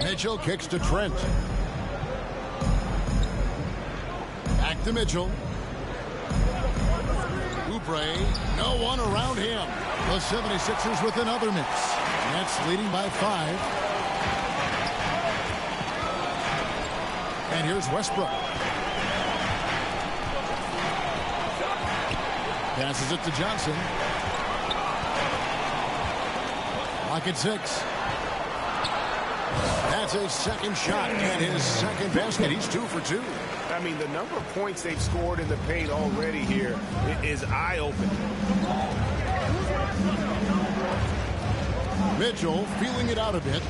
Mitchell kicks to Trent. Back to Mitchell. Oubre, no one around him. The 76ers with another miss. Nets leading by 5. And here's Westbrook. Passes it to Johnson. Lock at 6. That's his second shot and his second basket. He's 2 for 2. I mean, the number of points they've scored in the paint already here is eye-opening. Mitchell feeling it out a bit.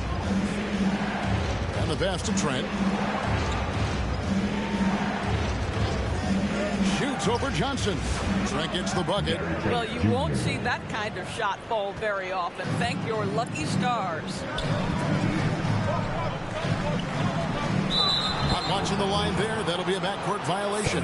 And the pass to Trent. Shoots over Johnson. Trent gets the bucket. Well, you won't see that kind of shot fall very often. Thank your lucky stars. Not watching the line there. That'll be a backcourt violation.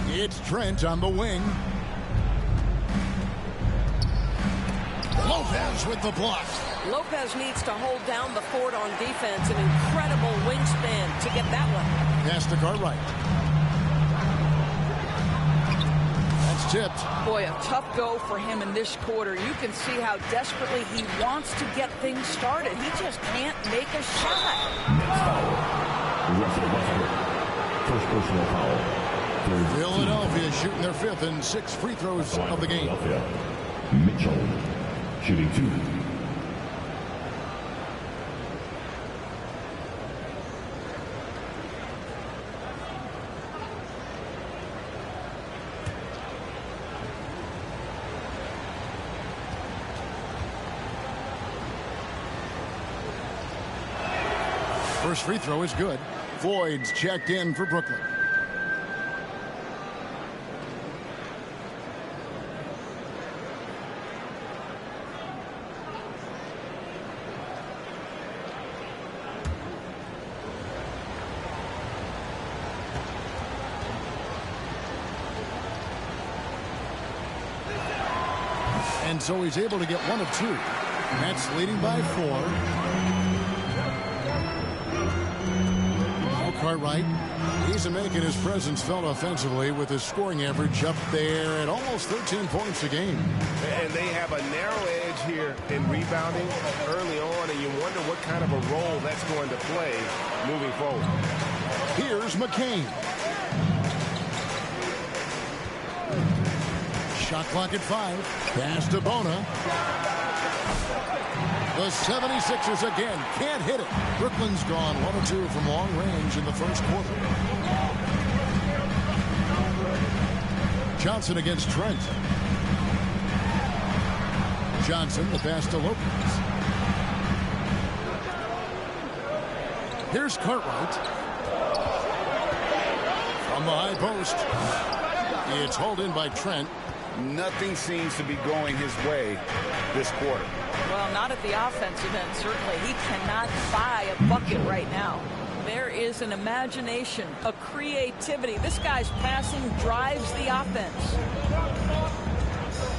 It's Trent on the wing. Lopez with the block. Lopez needs to hold down the fort on defense. An incredible wingspan to get that one. Pass to Cartwright. That's tipped. Boy, a tough go for him in this quarter. You can see how desperately he wants to get things started. He just can't make a shot. First personal foul. Philadelphia shooting their 5th and 6th free throws of the game. Mitchell shooting 2. First free throw is good. Floyd's checked in for Brooklyn. And so he's able to get 1 of 2. Nets leading by 4. Cartwright, he's making his presence felt offensively with his scoring average up there at almost 13 points a game. And they have a narrow edge here in rebounding early on, and you wonder what kind of a role that's going to play moving forward. Here's McCain. Shot clock at 5. Pass to Bona. The 76ers again can't hit it. Brooklyn's gone 1 of 2 from long range in the first quarter. Johnson against Trent. Johnson, the pass to Lopez. Here's Cartwright. From the high post. It's hauled in by Trent. Nothing seems to be going his way this quarter. Well, not at the offensive end, certainly. He cannot buy a bucket right now. There is an imagination, a creativity. This guy's passing drives the offense.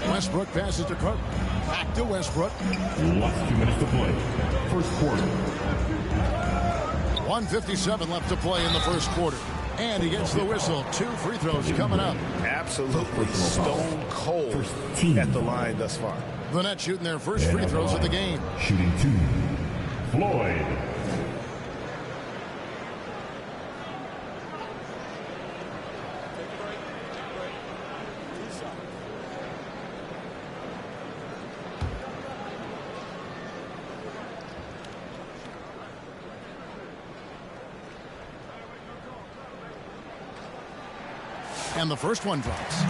Westbrook passes to Cartwright. Back to Westbrook. Last 2 minutes to play. First quarter. 1:57 left to play in the first quarter. And he gets the whistle. 2 free throws coming up. Absolutely stone cold at the line thus far. The Nets shooting their first free throws of the game. Shooting 2. Floyd. And the first one drops.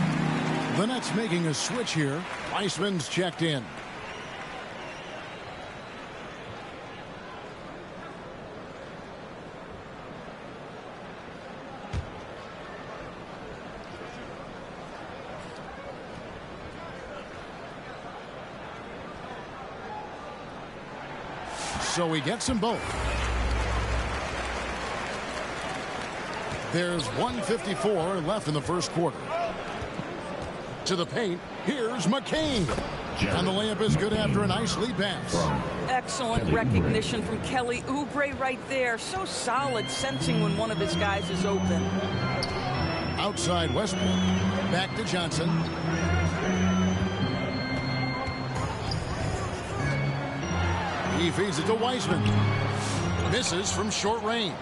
The Nets making a switch here. Weissman's checked in. so he gets them both. There's 1:54 left in the first quarter. To the paint, here's McCain. And the layup is good after a nice lead pass. Excellent recognition from Kelly Oubre right there. So solid, sensing when one of his guys is open. Outside Westbrook. Back to Johnson. He feeds it to Wiseman. Misses from short range.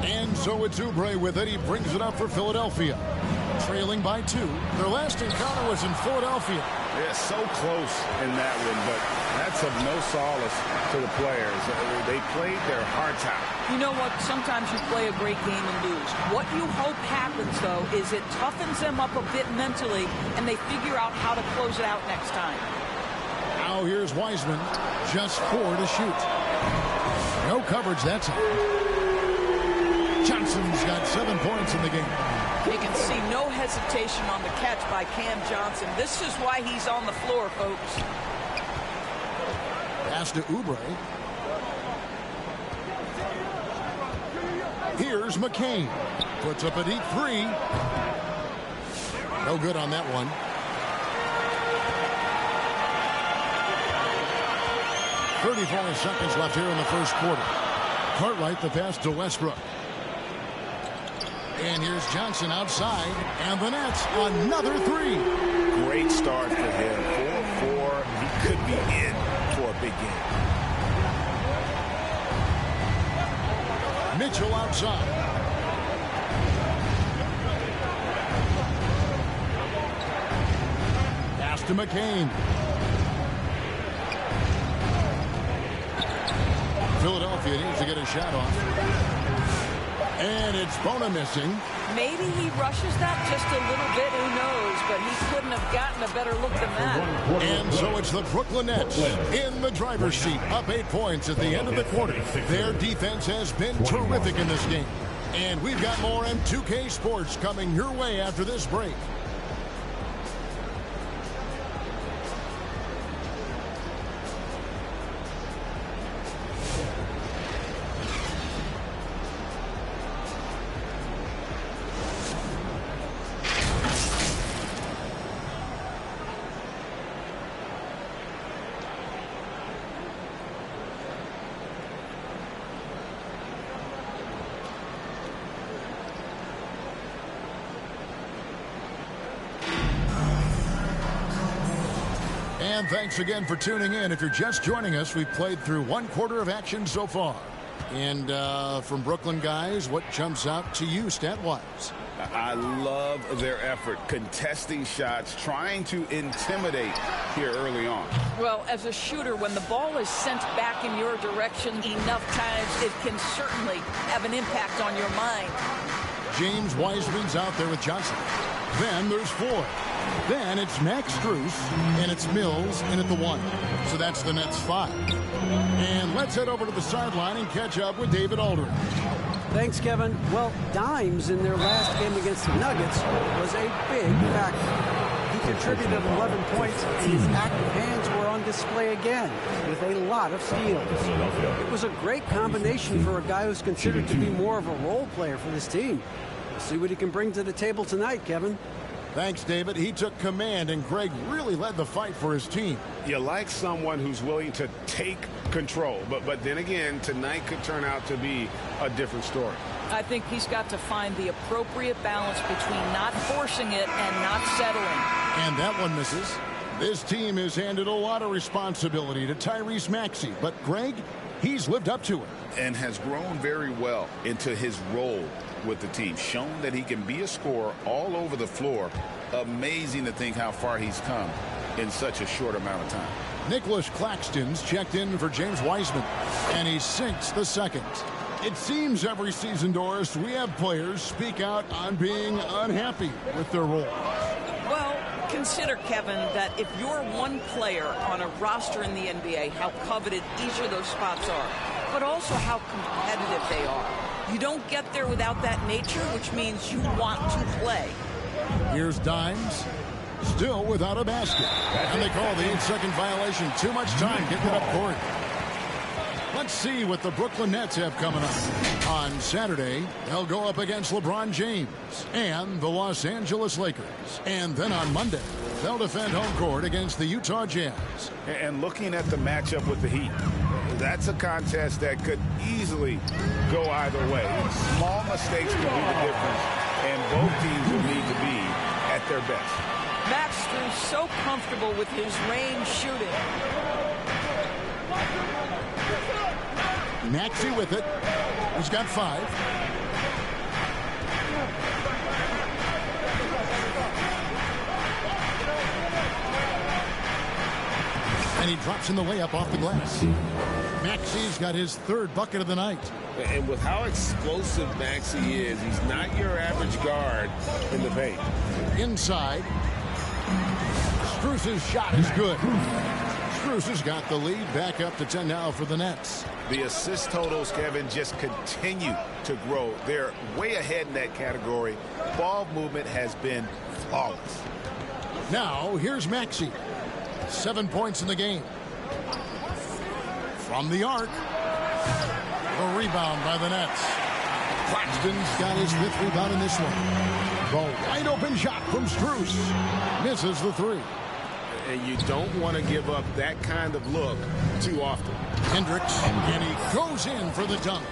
And so it's Oubre with it. He brings it up for Philadelphia. Trailing by 2. Their last encounter was in Philadelphia. Yeah, so close in that one, but that's of no solace to the players. They played their hearts out. You know what? Sometimes you play a great game and lose. What you hope happens, though, is it toughens them up a bit mentally, and they figure out how to close it out next time. Now here's Wiseman. Just 4 to shoot. No coverage that time. Johnson's got 7 points in the game. You can see no hesitation on the catch by Cam Johnson. This is why he's on the floor, folks. Pass to Oubre. Here's McCain. Puts up a deep 3. No good on that one. 34 seconds left here in the first quarter. Cartwright the pass to Westbrook. And here's Johnson outside, and the Nets another 3. Great start for him. 4-4. He could be in for a big game. Mitchell outside. Pass to McCain. Philadelphia needs to get a shot off. And it's Bona missing. Maybe he rushes that just a little bit, who knows, but he couldn't have gotten a better look than that. And so it's the Brooklyn Nets in the driver's seat, up 8 points at the end of the quarter. Their defense has been terrific in this game. And we've got more M2K Sports coming your way after this break. And thanks again for tuning in. If you're just joining us, we've played through 1 quarter of action so far. And from Brooklyn guys, what jumps out to you stat-wise? I love their effort, contesting shots, trying to intimidate here early on. Well, as a shooter, when the ball is sent back in your direction enough times, it can certainly have an impact on your mind. James Wiseman's out there with Johnson. Then there's Floyd. Then it's Max Strus, and it's Mills in at the 1. So that's the Nets 5. And let's head over to the sideline and catch up with David Aldridge. Thanks, Kevin. Well, Dimes in their last game against the Nuggets was a big factor. He contributed 11 points, and his active hands were on display again with a lot of steals. It was a great combination for a guy who's considered to be more of a role player for this team. We'll see what he can bring to the table tonight, Kevin. Thanks, David. He took command, and Greg really led the fight for his team. You like someone who's willing to take control, but then again, tonight could turn out to be a different story. I think he's got to find the appropriate balance between not forcing it and not settling. And that one misses. This team has handed a lot of responsibility to Tyrese Maxey, but Greg, he's lived up to it. And has grown very well into his role with the team, shown that he can be a scorer all over the floor. Amazing to think how far he's come in such a short amount of time. Nicholas Claxton's checked in for James Wiseman, and he sinks the second. It seems every season, Doris, we have players speak out on being unhappy with their role. Well, consider, Kevin, that if you're one player on a roster in the NBA, how coveted each of those spots are, but also how competitive they are. You don't get there without that nature, which means you want to play. Here's Dimes, still without a basket. And they call the 8-second violation. Too much time getting it up court. Let's see what the Brooklyn Nets have coming up. On Saturday, they'll go up against LeBron James and the Los Angeles Lakers. And then on Monday, they'll defend home court against the Utah Jazz. And looking at the matchup with the Heat, that's a contest that could easily go either way. Small mistakes could be the difference, and both teams will need to be at their best. Max Strus so comfortable with his range shooting. Maxey with it. He's got 5. And he drops in the layup off the glass. Maxey's got his 3rd bucket of the night. And with how explosive Maxey is, he's not your average guard in the paint. Inside. Strus's shot is good. Strus has got the lead back up to 10 now for the Nets. The assist totals, Kevin, just continue to grow. They're way ahead in that category. Ball movement has been flawless. Now, here's Maxey. 7 points in the game. From the arc. The rebound by the Nets. Claxton's got his 5th rebound in this one. The wide open shot from Strus. Misses the 3. And you don't want to give up that kind of look too often. Hendricks, and he goes in for the dunk.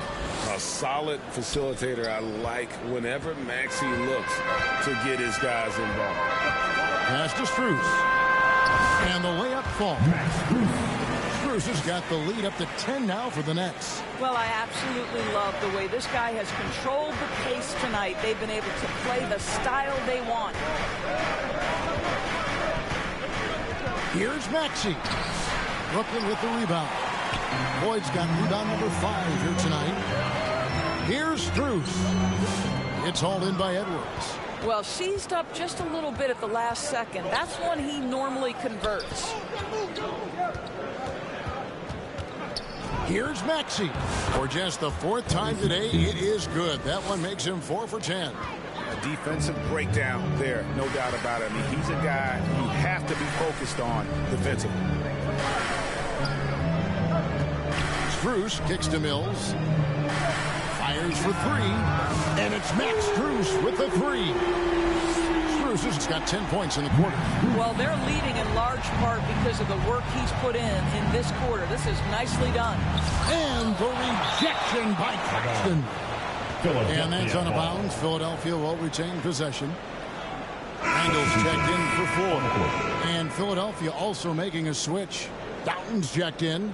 A solid facilitator. I like whenever Maxey looks to get his guys involved. Pass to Strus. And the layup falls. Strus has got the lead up to 10 now for the Nets. Well, I absolutely love the way this guy has controlled the pace tonight. They've been able to play the style they want. Here's Maxey. Brooklyn with the rebound. Boyd's got rebound number 5 here tonight. Here's Strus. It's hauled in by Edwards. Well, seized up just a little bit at the last second. That's when he normally converts. Here's Maxey. For just the 4th time today, it is good. That one makes him 4 for 10. A defensive breakdown there, no doubt about it. I mean, he's a guy you have to be focused on defensively. Strus kicks to Mills. Fires for 3. And it's Max Strus with the 3. Strus has got 10 points in the quarter. Well, they're leading in large part because of the work he's put in this quarter. This is nicely done. And the rejection by Claxton. And that's out of bounds. Philadelphia will retain possession. Randall's checked in for 4. And Philadelphia also making a switch. Doughton's checked in.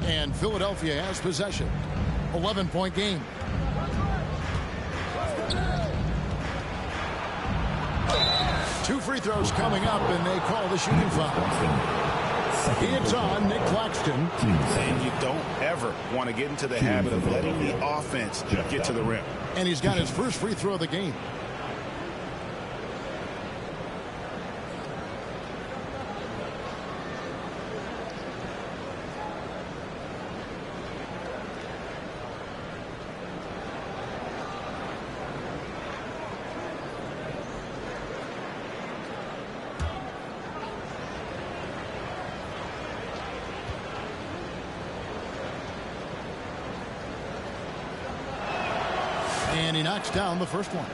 And Philadelphia has possession. 11-point game. Two free throws coming up, and they call the shooting foul. It's on Nick Claxton. And you don't ever want to get into the habit of letting the offense get to the rim. And he's got his first free throw of the game. And he knocks down the first one.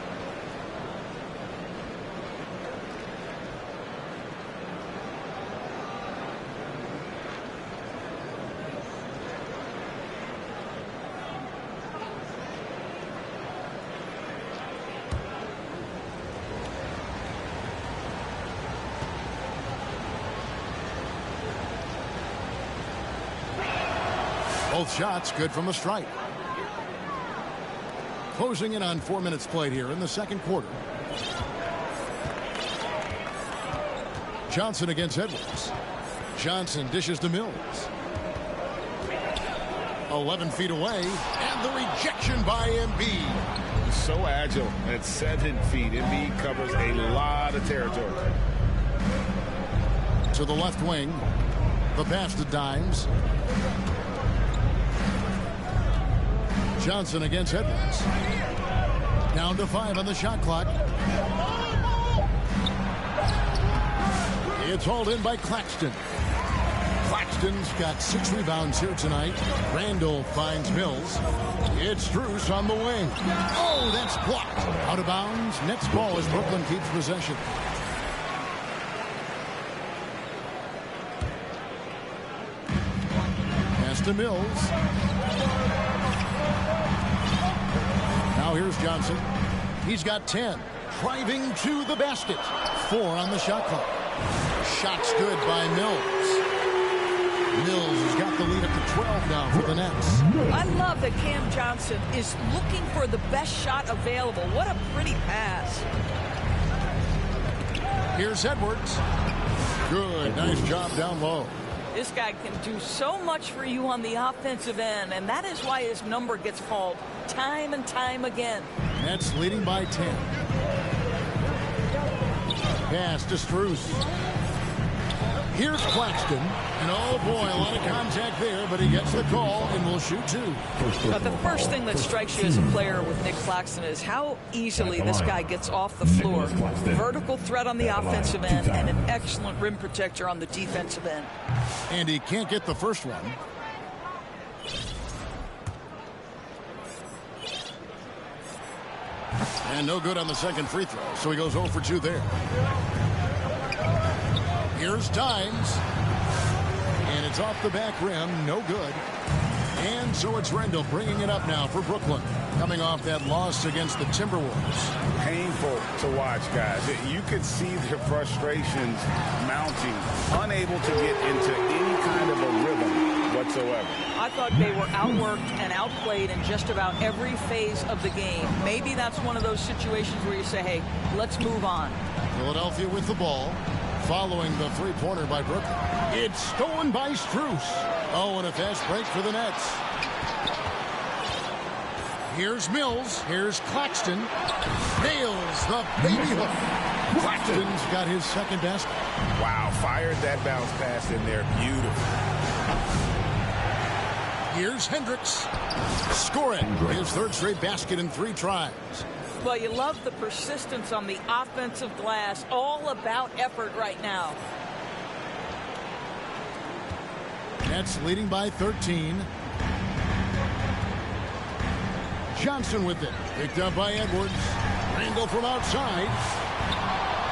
Both shots good from the stripe. Closing in on 4 minutes played here in the second quarter. Johnson against Edwards. Johnson dishes to Mills. 11 feet away, and the rejection by Embiid. So agile at 7 feet. Embiid covers a lot of territory. to the left wing. The pass to Dimes. Johnson against Edwards. Down to 5 on the shot clock. It's hauled in by Claxton. Claxton's got 6 rebounds here tonight. Randall finds Mills. It's Strus on the wing. Oh, that's blocked. Out of bounds. Next ball as Brooklyn keeps possession. Pass to Mills. Now here's Johnson. He's got 10. Driving to the basket. 4 on the shot clock. Shot's good by Mills. Mills has got the lead up to 12 now for the Nets. I love that Cam Johnson is looking for the best shot available. What a pretty pass. Here's Edwards. Good. Nice job down low. This guy can do so much for you on the offensive end, and that is why his number gets called time and time again. Nets leading by 10. Pass to Strus. Here's Claxton. And oh boy, a lot of contact there, but he gets the call and will shoot 2. But the first thing that strikes you as a player with Nick Claxton is how easily this guy gets off the floor. Vertical threat on the offensive end and an excellent rim protector on the defensive end. And he can't get the first one. And no good on the second free throw, so he goes 0 for 2 there. Here's Dimes. And it's off the back rim. No good. And so it's Randall bringing it up now for Brooklyn. Coming off that loss against the Timberwolves. Painful to watch, guys. You could see their frustrations mounting. Unable to get into any kind of a rhythm whatsoever. I thought they were outworked and outplayed in just about every phase of the game. Maybe that's one of those situations where you say, hey, let's move on. Philadelphia with the ball. Following the three-pointer by Brooklyn. It's stolen by Strus. Oh, and a fast break for the Nets. Here's Mills. Here's Claxton. Nails the baby hook. Claxton's got his second basket. Wow, fired that bounce pass in there. Beautiful. Here's Hendricks. Scoring his third straight basket in 3 tries. Well, you love the persistence on the offensive glass. All about effort right now. Nets leading by 13. Johnson with it. Picked up by Edwards. Randall from outside.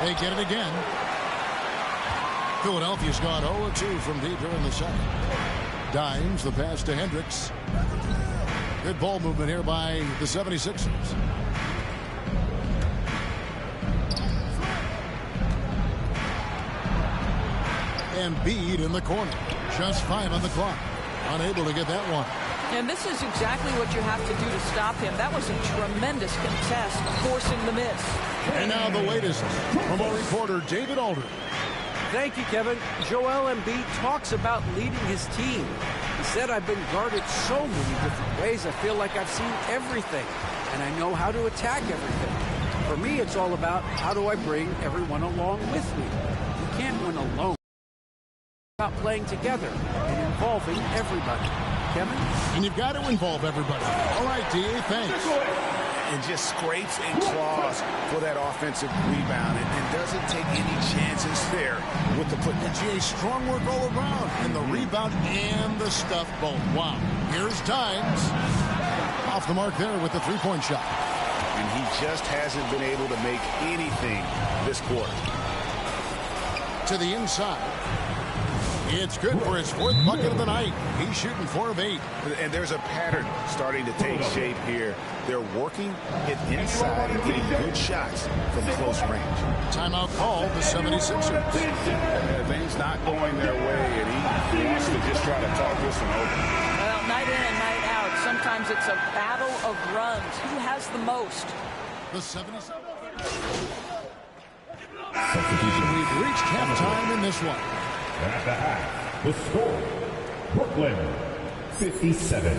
They get it again. Philadelphia's gone 0-2 from deep here in the second. Dimes, the pass to Hendricks. Good ball movement here by the 76ers. Embiid in the corner. Just 5 on the clock. Unable to get that one. And this is exactly what you have to do to stop him. That was a tremendous contest, forcing the miss. And now the latest from our reporter, David Aldridge. Thank you, Kevin. Joel Embiid talks about leading his team. He said, I've been guarded so many different ways. I feel like I've seen everything, and I know how to attack everything. For me, it's all about how do I bring everyone along with me. You can't win alone. It's about playing together and involving everybody. Kevin? And you've got to involve everybody. All right, D.A., thanks. And just scrapes and claws for that offensive rebound and doesn't take any chances there with the put. G.A., strong work all around. And the rebound and the stuff both. Wow. Here's Dimes. Off the mark there with the three-point shot. And he just hasn't been able to make anything this quarter. To the inside. It's good for his 4th bucket of the night. He's shooting 4 of 8. And there's a pattern starting to take shape here. They're working it inside and getting good shots from close range. Timeout called the 76ers. Things not going their way, and he wants to just try to talk this one over. Well, night in and night out, sometimes it's a battle of runs. Who has the most? The 76ers. We've reached halftime in this one. At the half, the score, Brooklyn 57,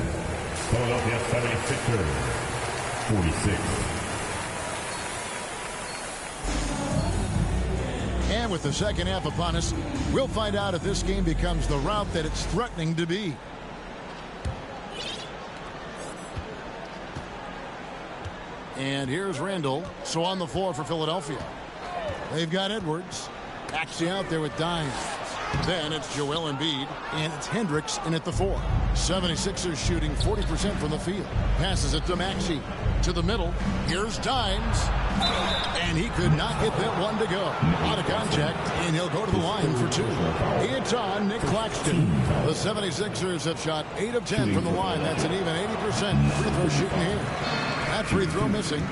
Philadelphia 76ers 46. And with the second half upon us, we'll find out if this game becomes the route that it's threatening to be. And here's Randall. So on the floor for Philadelphia. They've got Edwards. Maxey out there with Dimes. Then it's Joel Embiid, and it's Hendricks in at the 4. 76ers shooting 40% from the field. Passes it to Maxey. To the middle. Here's Dimes. And he could not get that one to go. Out of contact, and he'll go to the line for 2. It's on Nick Claxton. The 76ers have shot 8 of 10 from the line. That's an even 80% free throw shooting here. That free throw missing.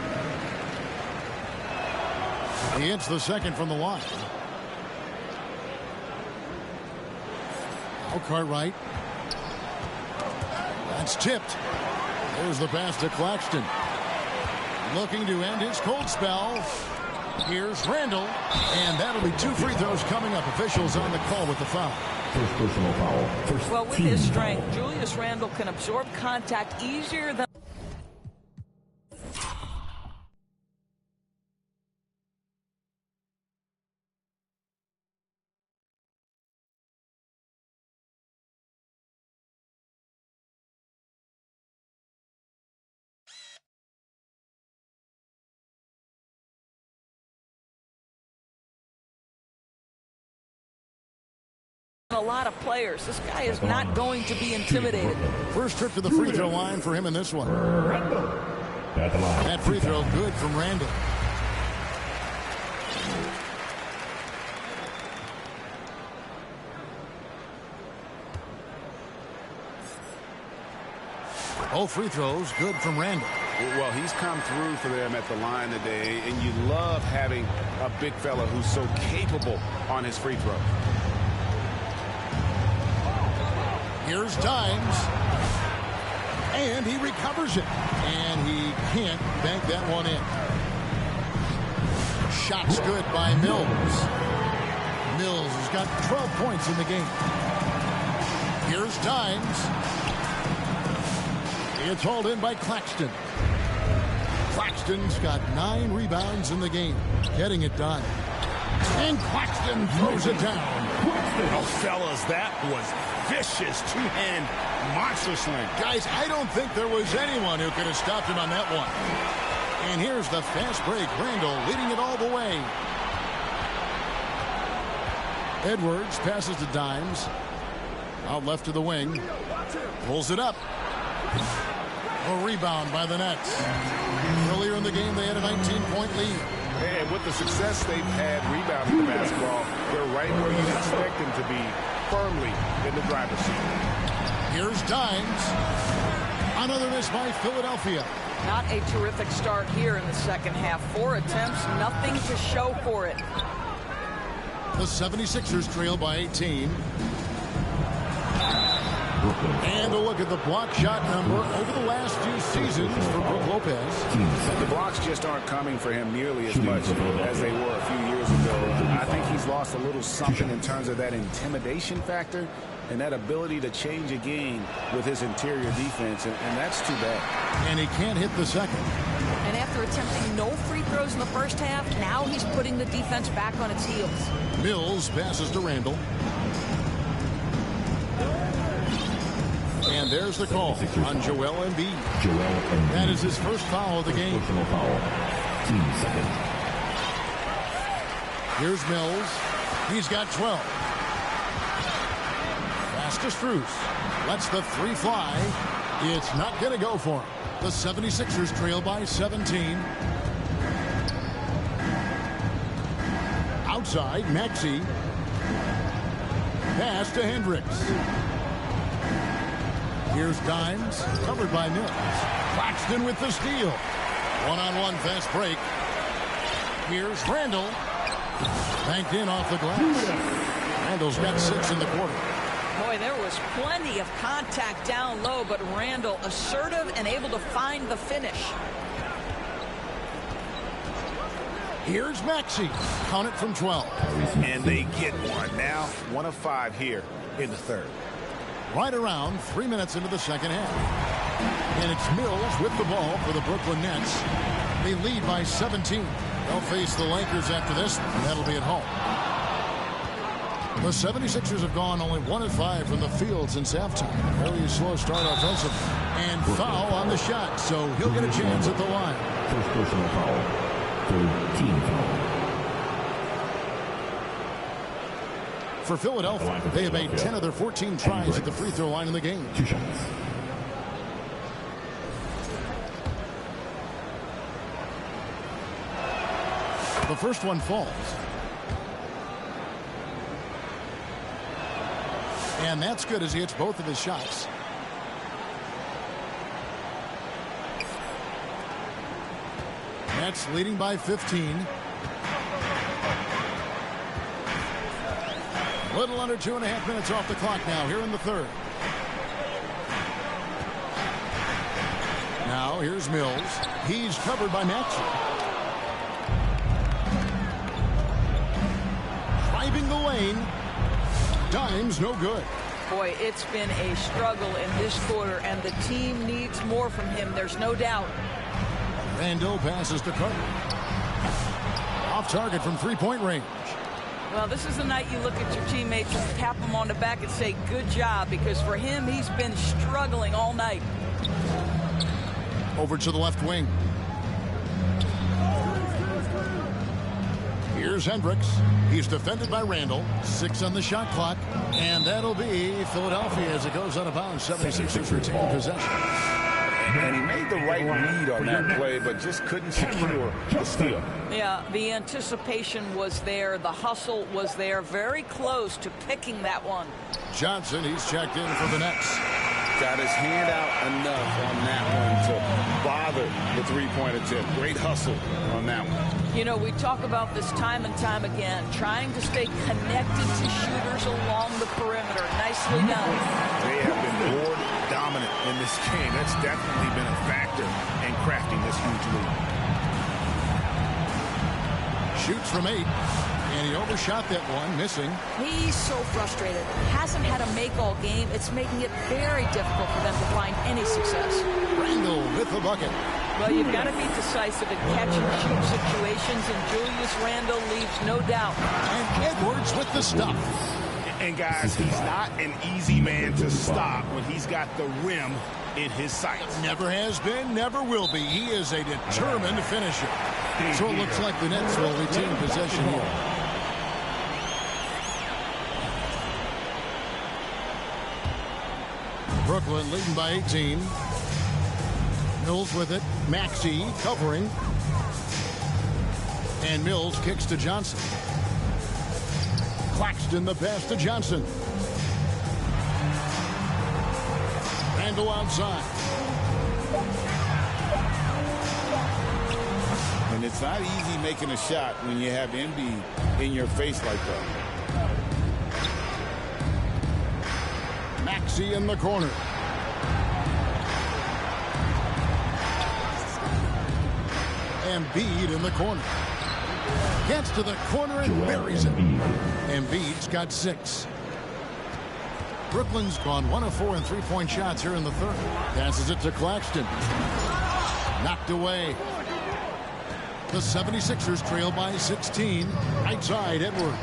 He hits the second from the line. Now Cartwright. That's tipped. There's the pass to Claxton. Looking to end his cold spell. Here's Randall. And that'll be 2 free throws coming up. Officials on the call with the foul. First personal foul. Well, with his strength, Julius Randle can absorb contact easier than a lot of players. This guy is not going to be intimidated. First trip to the free throw line for him in this one. That free throw good from Randall. Both free throws good from Randall. Well, he's come through for them at the line today, and you love having a big fella who's so capable on his free throw. Here's Dimes. And he recovers it. And he can't bank that one in. Shots good by Mills. Mills has got 12 points in the game. Here's Dimes. It's hauled in by Claxton. Claxton's got 9 rebounds in the game. Getting it done. And Claxton throws it down. Oh, fellas, that was vicious two-hand monster slam. Guys, I don't think there was anyone who could have stopped him on that one. And here's the fast break. Randall leading it all the way. Edwards passes to Dimes. Out left to the wing. Pulls it up. A rebound by the Nets. Earlier in the game, they had a 19-point lead. And with the success they've had rebounding the basketball, they're right where you expect them to be, firmly in the driver's seat. Here's Dimes. Another miss by Philadelphia. Not a terrific start here in the second half. 4 attempts, nothing to show for it. The 76ers trail by 18. And a look at the block shot number over the last few seasons for Brook Lopez. The blocks just aren't coming for him nearly as much as they were a few years ago. I think he's lost a little something in terms of that intimidation factor and that ability to change a game with his interior defense, and that's too bad. And he can't hit the second. And after attempting no free throws in the first half, now he's putting the defense back on its heels. Mills passes to Randall. And there's the call on Joel Embiid. That is his first foul of the game. Here's Mills. He's got 12. Pass to Strus. Lets the 3 fly. It's not going to go for him. The 76ers trail by 17. Outside, Maxey. Pass to Hendricks. Here's Dimes, covered by Mills. Claxton with the steal. One-on-one fast break. Here's Randall. Banked in off the glass. Randall's got 6 in the quarter. Boy, there was plenty of contact down low, but Randall assertive and able to find the finish. Here's Maxey. Count it from 12. And they get one. Now 1 of 5 here in the third. Right around 3 minutes into the second half. And it's Mills with the ball for the Brooklyn Nets. They lead by 17. They'll face the Lakers after this, and that'll be at home. The 76ers have gone only 1 of 5 from the field since halftime. Very slow start offensively. And foul on the shot, so he'll get a chance at the line. First personal foul. Third team foul. For Philadelphia, they have made 10 of their 14 tries at the free throw line in the game. 2 shots. The first one falls. And that's good as he hits both of his shots. Nets leading by 15. A little under 2.5 minutes off the clock now here in the third. Now here's Mills. He's covered by Maxey. Driving the lane. Dimes no good. Boy, it's been a struggle in this quarter, and the team needs more from him. There's no doubt. Randall passes to Carter. Off target from three-point range. Well, this is the night you look at your teammates and tap them on the back and say, good job, because for him, he's been struggling all night. Over to the left wing. Here's Hendricks. He's defended by Randall. 6 on the shot clock. And that'll be Philadelphia as it goes out of bounds. 76ers retain possession. And he made the right read on that play, but just couldn't secure the steal. Yeah, the anticipation was there. The hustle was there. Very close to picking that one. Johnson, he's checked in for the Nets. Got his hand out enough on that one to bother the three-point attempt. Great hustle on that one. You know, we talk about this time and time again, trying to stay connected to shooters along the perimeter. Nicely done. They have been board dominant in this game. That's definitely been a factor in crafting this huge lead. Shoots from 8. And he overshot that one, missing. He's so frustrated. Hasn't had a make all game. It's making it very difficult for them to find any success. Randall with the bucket. Well, you've got to be decisive in catch-and-shoot situations, and Julius Randall leaves no doubt. And Edwards with the stop. And guys, he's not an easy man to stop when he's got the rim in his sights. Never has been, never will be. He is a determined finisher. So it looks like the Nets will retain possession here. Brooklyn leading by 18. Mills with it. Maxey covering. And Mills kicks to Johnson. Claxton the pass to Johnson. Randall outside. And it's not easy making a shot when you have Embiid in your face like that. Maxey in the corner. Embiid in the corner. Gets to the corner and buries it. Embiid's got 6. Brooklyn's gone 1 of 4 in three-point shots here in the third. Passes it to Claxton. Knocked away. The 76ers trail by 16. Right side, Edwards.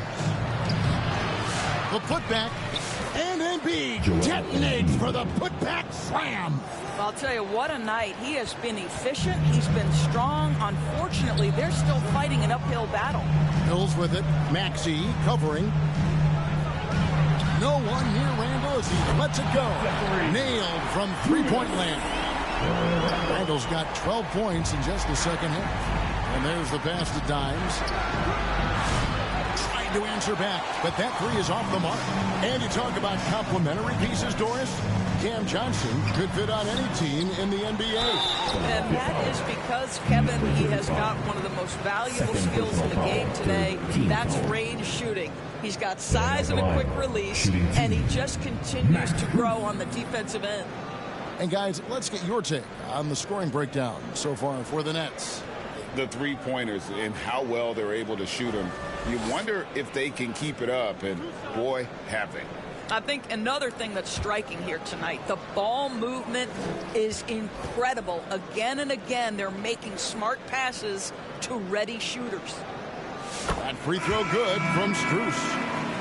The putback. And Embiid detonates for the putback slam. I'll tell you, what a night. He has been efficient. He's been strong. Unfortunately, they're still fighting an uphill battle. Mills with it. Maxey covering. No one near Randall as he lets it go. Nailed from three-point land. Randall's got 12 points in just the second half. And there's the pass to Dimes. Trying to answer back, but that three is off the mark. And you talk about complementary pieces, Doris. Cam Johnson could fit on any team in the NBA. And that is because, Kevin, he has got one of the most valuable skills in the game today. That's range shooting. He's got size and a quick release, and he just continues to grow on the defensive end. And, guys, let's get your take on the scoring breakdown so far for the Nets. The three-pointers and how well they're able to shoot them. You wonder if they can keep it up, and, boy, have they. I think another thing that's striking here tonight, the ball movement is incredible. Again and again, they're making smart passes to ready shooters. That free throw good from Strus.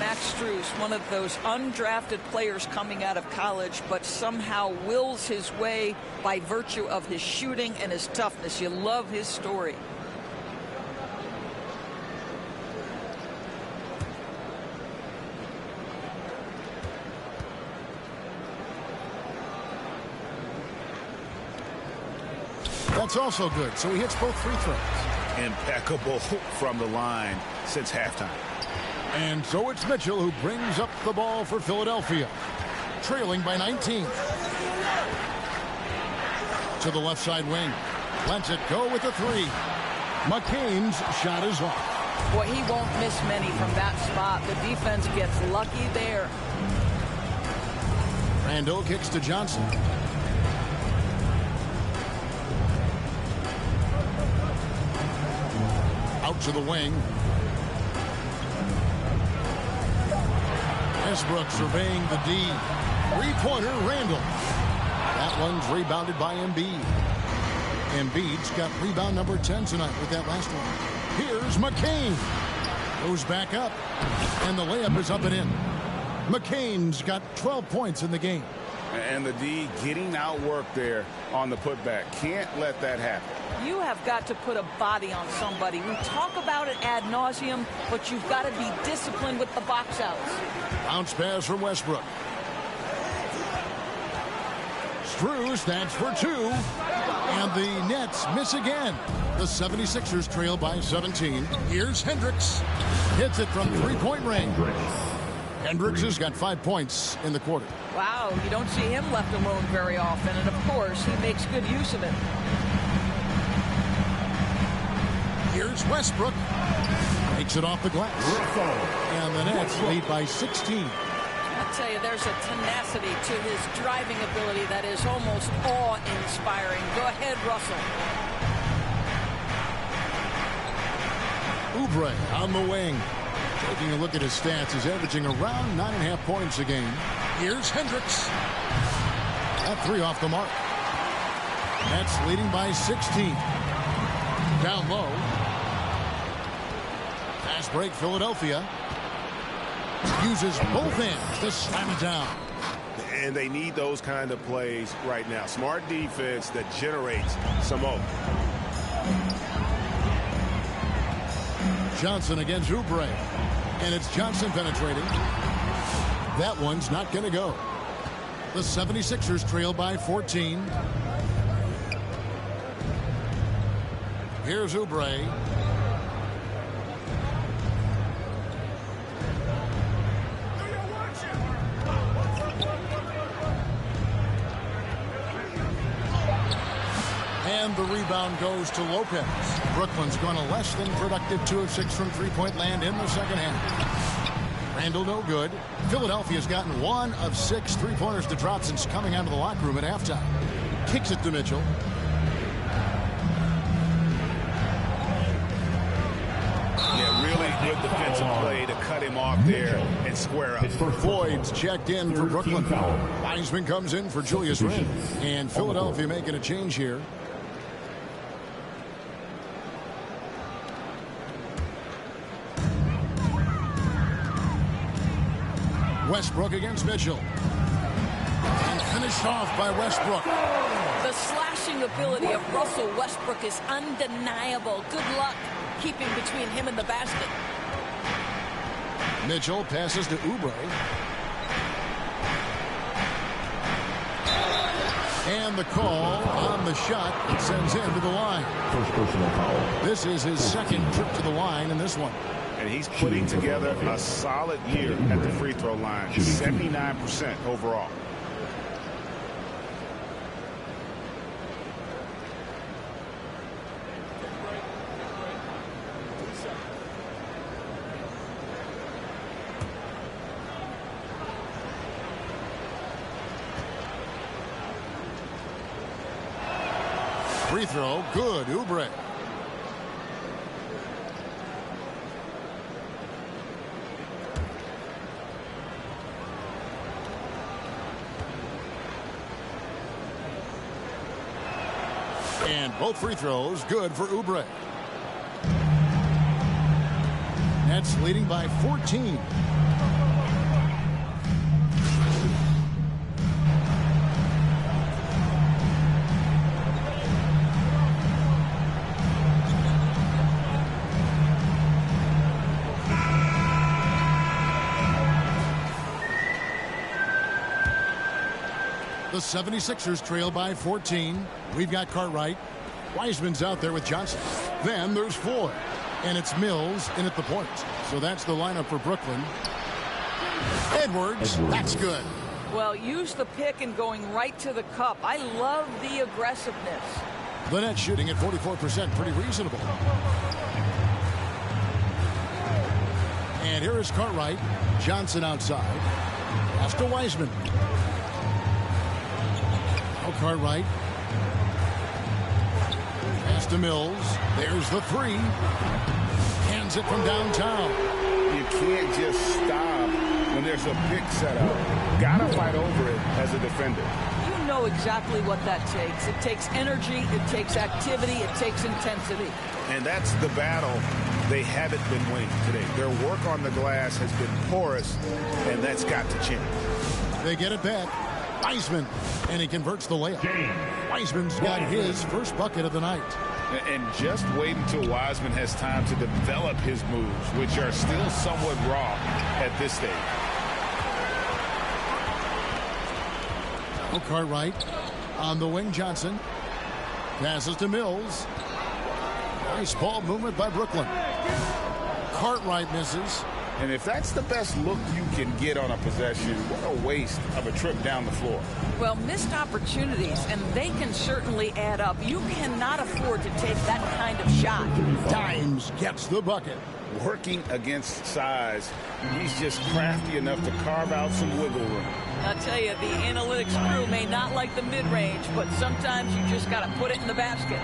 Max Strus, one of those undrafted players coming out of college, but somehow wills his way by virtue of his shooting and his toughness. You love his story. That's also good, so he hits both free throws. Impeccable from the line since halftime. And so it's Mitchell who brings up the ball for Philadelphia, trailing by 19. To the left side wing. Lets it go with a three. McCain's shot is off. Boy, he won't miss many from that spot. The defense gets lucky there. Randall kicks to Johnson. Out to the wing. Westbrook surveying the D. Three-pointer, Randall. That one's rebounded by Embiid. Embiid's got rebound number 10 tonight with that last one. Here's McCain. Goes back up. And the layup is up and in. McCain's got 12 points in the game. And the D getting outworked there on the putback. Can't let that happen. You have got to put a body on somebody. We talk about it ad nauseum, but you've got to be disciplined with the box outs. Bounce pass from Westbrook. Strus, that's for two. And the Nets miss again. The 76ers trail by 17. Here's Hendricks. Hits it from three-point range. Hendricks has got 5 points in the quarter. Wow, you don't see him left alone very often, and of course, he makes good use of it. Here's Westbrook. Takes it off the glass. And the Nets lead by 16. I'll tell you, there's a tenacity to his driving ability that is almost awe-inspiring. Go ahead, Russell. Oubre on the wing. Taking a look at his stats, he's averaging around 9.5 points a game. Here's Hendricks. That three off the mark. Nets leading by 16. Down low. Fast break, Philadelphia. Uses both hands to slam it down. And they need those kind of plays right now. Smart defense that generates some hope. Johnson against Oubre. And it's Johnson penetrating. That one's not going to go. The 76ers trail by 14. Here's Oubre. And the rebound goes to Lopez. Brooklyn's gone a less than productive 2 of 6 from three-point land in the second half. Randall no good. Philadelphia's gotten 1 of 6 three-pointers to drop since coming out of the locker room at halftime. Kicks it to Mitchell. Yeah, really good defensive play to cut him off there and square up. Boyd's checked in for Brooklyn. Wiseman comes in for Julius Randle. And Philadelphia making a change here. Westbrook against Mitchell. And finished off by Westbrook. The slashing ability of Russell Westbrook is undeniable. Good luck keeping between him and the basket. Mitchell passes to Oubre. And the call on the shot sends him to the line. First personal foul. This is his second trip to the line in this one. And he's putting together a solid year at the free throw line. 79% overall. Free throw, good, Oubre. And both free throws good for Oubre. Nets leading by 14. The 76ers trail by 14. We've got Cartwright. Wiseman's out there with Johnson. Then there's Floyd. And it's Mills in at the point. So that's the lineup for Brooklyn. Edwards. That's good. Well, use the pick and going right to the cup. I love the aggressiveness. The Nets shooting at 44%. Pretty reasonable. And here is Cartwright. Johnson outside. Pass to Wiseman. Cartwright. Pass to Mills. There's the three. Hands it from downtown. You can't just stop when there's a pick set up. Gotta fight over it as a defender. You know exactly what that takes. It takes energy, it takes activity, it takes intensity. And that's the battle they haven't been winning today. Their work on the glass has been porous, and that's got to change. They get it back. Wiseman, and he converts the layup. Wiseman's got his first bucket of the night. And just wait until Wiseman has time to develop his moves, which are still somewhat raw at this stage. Cartwright on the wing. Johnson passes to Mills. Nice ball movement by Brooklyn. Cartwright misses. And if that's the best look you can get on a possession, what a waste of a trip down the floor. Well, missed opportunities, and they can certainly add up. You cannot afford to take that kind of shot. Dimes gets the bucket. Working against size, he's just crafty enough to carve out some wiggle room. I'll tell you, the analytics crew may not like the mid-range, but sometimes you just got to put it in the basket.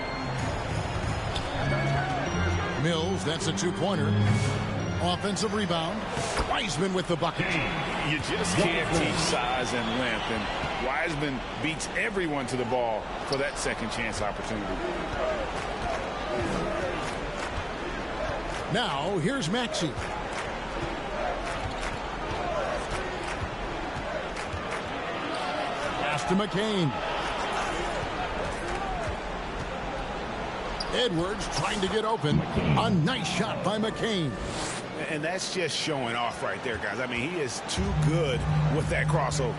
Mills, that's a two-pointer. Offensive rebound. Wiseman with the bucket. You just can't teach size and length, and Wiseman beats everyone to the ball for that second chance opportunity. Now, here's Maxey. Pass to McCain. Edwards trying to get open. A nice shot by McCain. And that's just showing off right there, guys. I mean, he is too good with that crossover.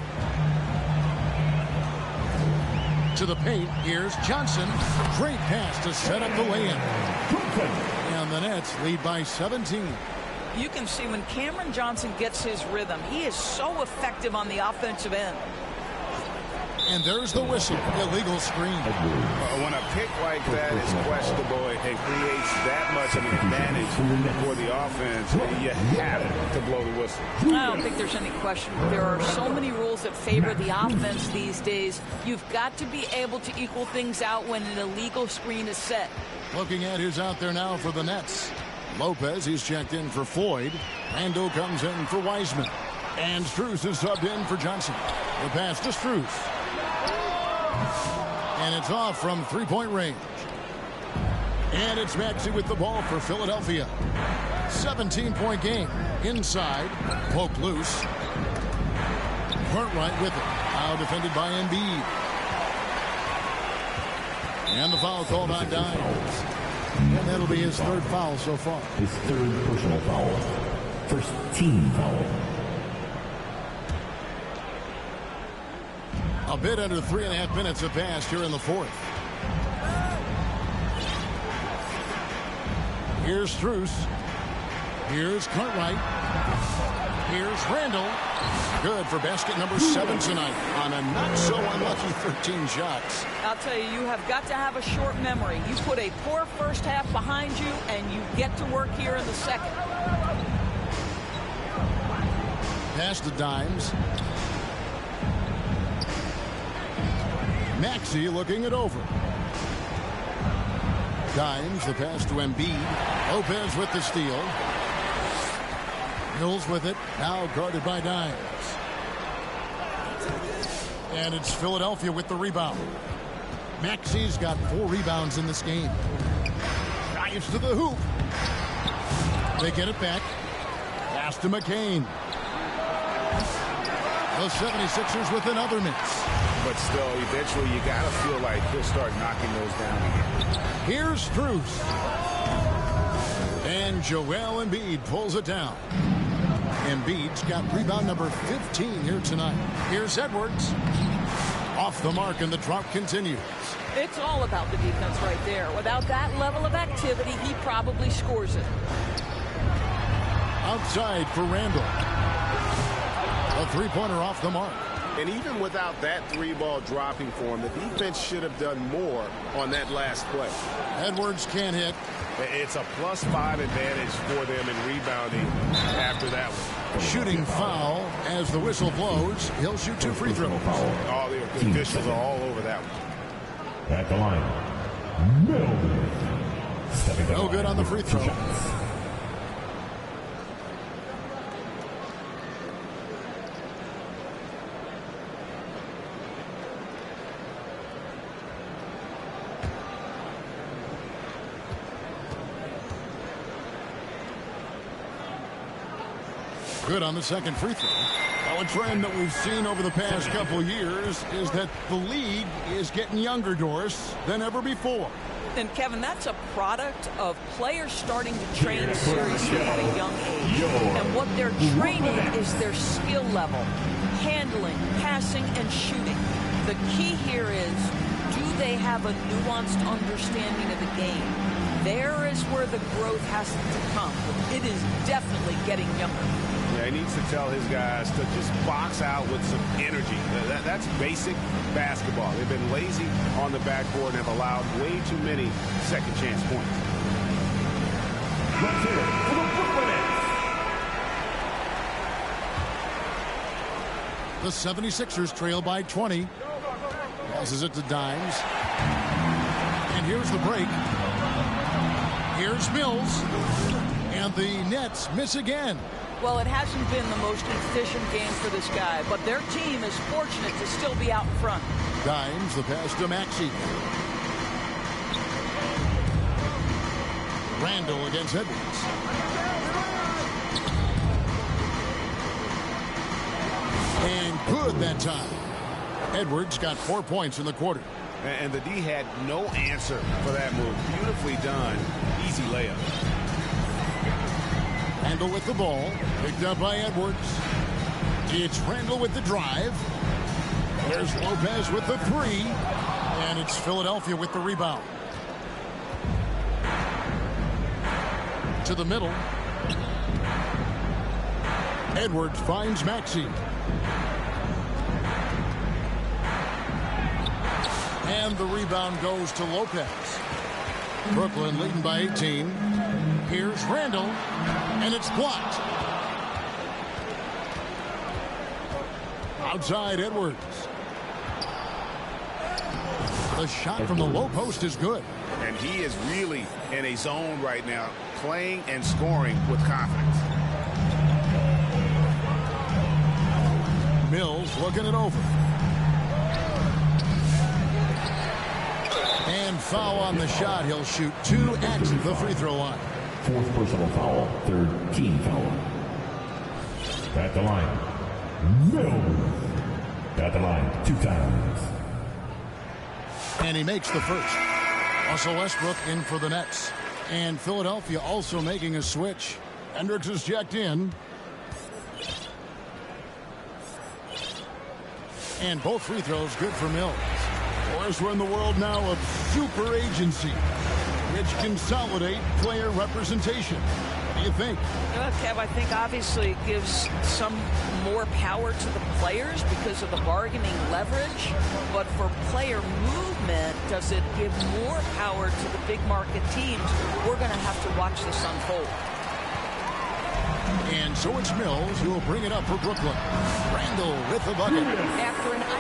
To the paint, here's Johnson. Great pass to set up the lay-in. And the Nets lead by 17. You can see when Cameron Johnson gets his rhythm, he is so effective on the offensive end. And there's the whistle. Illegal screen. When a pick like that is questionable, it creates that much of an advantage for the offense. You have to blow the whistle. I don't think there's any question. There are so many rules that favor the offense these days. You've got to be able to equal things out when an illegal screen is set. Looking at who's out there now for the Nets. Lopez, he's checked in for Floyd. Randall comes in for Wiseman. And Strus is subbed in for Johnson. The pass to Strus. And it's off from three-point range. And it's Maxey with the ball for Philadelphia. 17-point game. Inside. Poked loose. Cartwright with it. Now defended by Embiid. And the foul called on Dimes. And that'll be his third foul so far. His third personal foul. First team foul. A bit under 3.5 minutes have passed here in the fourth. Here's Strus. Here's Cartwright. Here's Randall. Good for basket number 7 tonight on a not-so-unlucky 13 shots. I'll tell you, you have got to have a short memory. You put a poor first half behind you, and you get to work here in the second. Pass to Dimes. Maxey looking it over. Dimes, the pass to Embiid. Lopez with the steal. Mills with it. Now guarded by Dimes. And it's Philadelphia with the rebound. Maxey's got 4 rebounds in this game. Drives to the hoop. They get it back. Pass to McCain. The 76ers with another miss. But still, eventually you got to feel like he'll start knocking those down again. Here's Strus. And Joel Embiid pulls it down. Embiid's got rebound number 15 here tonight. Here's Edwards. Off the mark, and the drop continues. It's all about the defense right there. Without that level of activity, he probably scores it. Outside for Randall. A three-pointer off the mark. And even without that three-ball dropping for him, the defense should have done more on that last play. Edwards can't hit. It's a +5 advantage for them in rebounding after that one. Shooting foul as the whistle blows. He'll shoot 2 free throws. All the officials are all over that one. At the line, Mills. No good on the free throw. Good on the second free throw. Well, a trend that we've seen over the past couple years is that the league is getting younger, Doris, than ever before. And, Kevin, that's a product of players starting to train seriously at a young age. And what they're training is their skill level, handling, passing, and shooting. The key here is, do they have a nuanced understanding of the game? There is where the growth has to come. It is definitely getting younger. Yeah, he needs to tell his guys to just box out with some energy. That's basic basketball. They've been lazy on the backboard and have allowed way too many second chance points. Let's hear it for the Brooklyn Nets. The 76ers trail by 20. Passes it to Dimes. And here's the break. Here's Mills. And the Nets miss again. Well, it hasn't been the most efficient game for this guy, but their team is fortunate to still be out in front. Dimes, the pass to Maxey. Randall against Edwards. And good that time. Edwards got 4 points in the quarter. And the D had no answer for that move. Beautifully done. Easy layup. Randall with the ball. Picked up by Edwards. It's Randall with the drive. There's Lopez with the three. And it's Philadelphia with the rebound. To the middle. Edwards finds Maxey. And the rebound goes to Lopez. Brooklyn leading by 18. Here's Randall. And it's blocked. Outside Edwards. The shot from the low post is good. And he is really in a zone right now, playing and scoring with confidence. Mills looking it over. And foul on the shot. He'll shoot 2 at the free throw line. 4th personal foul, 3rd team foul. At the line, Mills. At the line 2 times. And he makes the first. Russell Westbrook in for the Nets. And Philadelphia also making a switch. Hendricks is checked in. And both free throws good for Mills. Of course, we're in the world now of super agency, which consolidate player representation. What do you think? Well, Kev, I think obviously it gives some more power to the players because of the bargaining leverage. But for player movement, does it give more power to the big market teams? We're going to have to watch this unfold. And so it's Mills who will bring it up for Brooklyn. Randall with the bucket. After an ice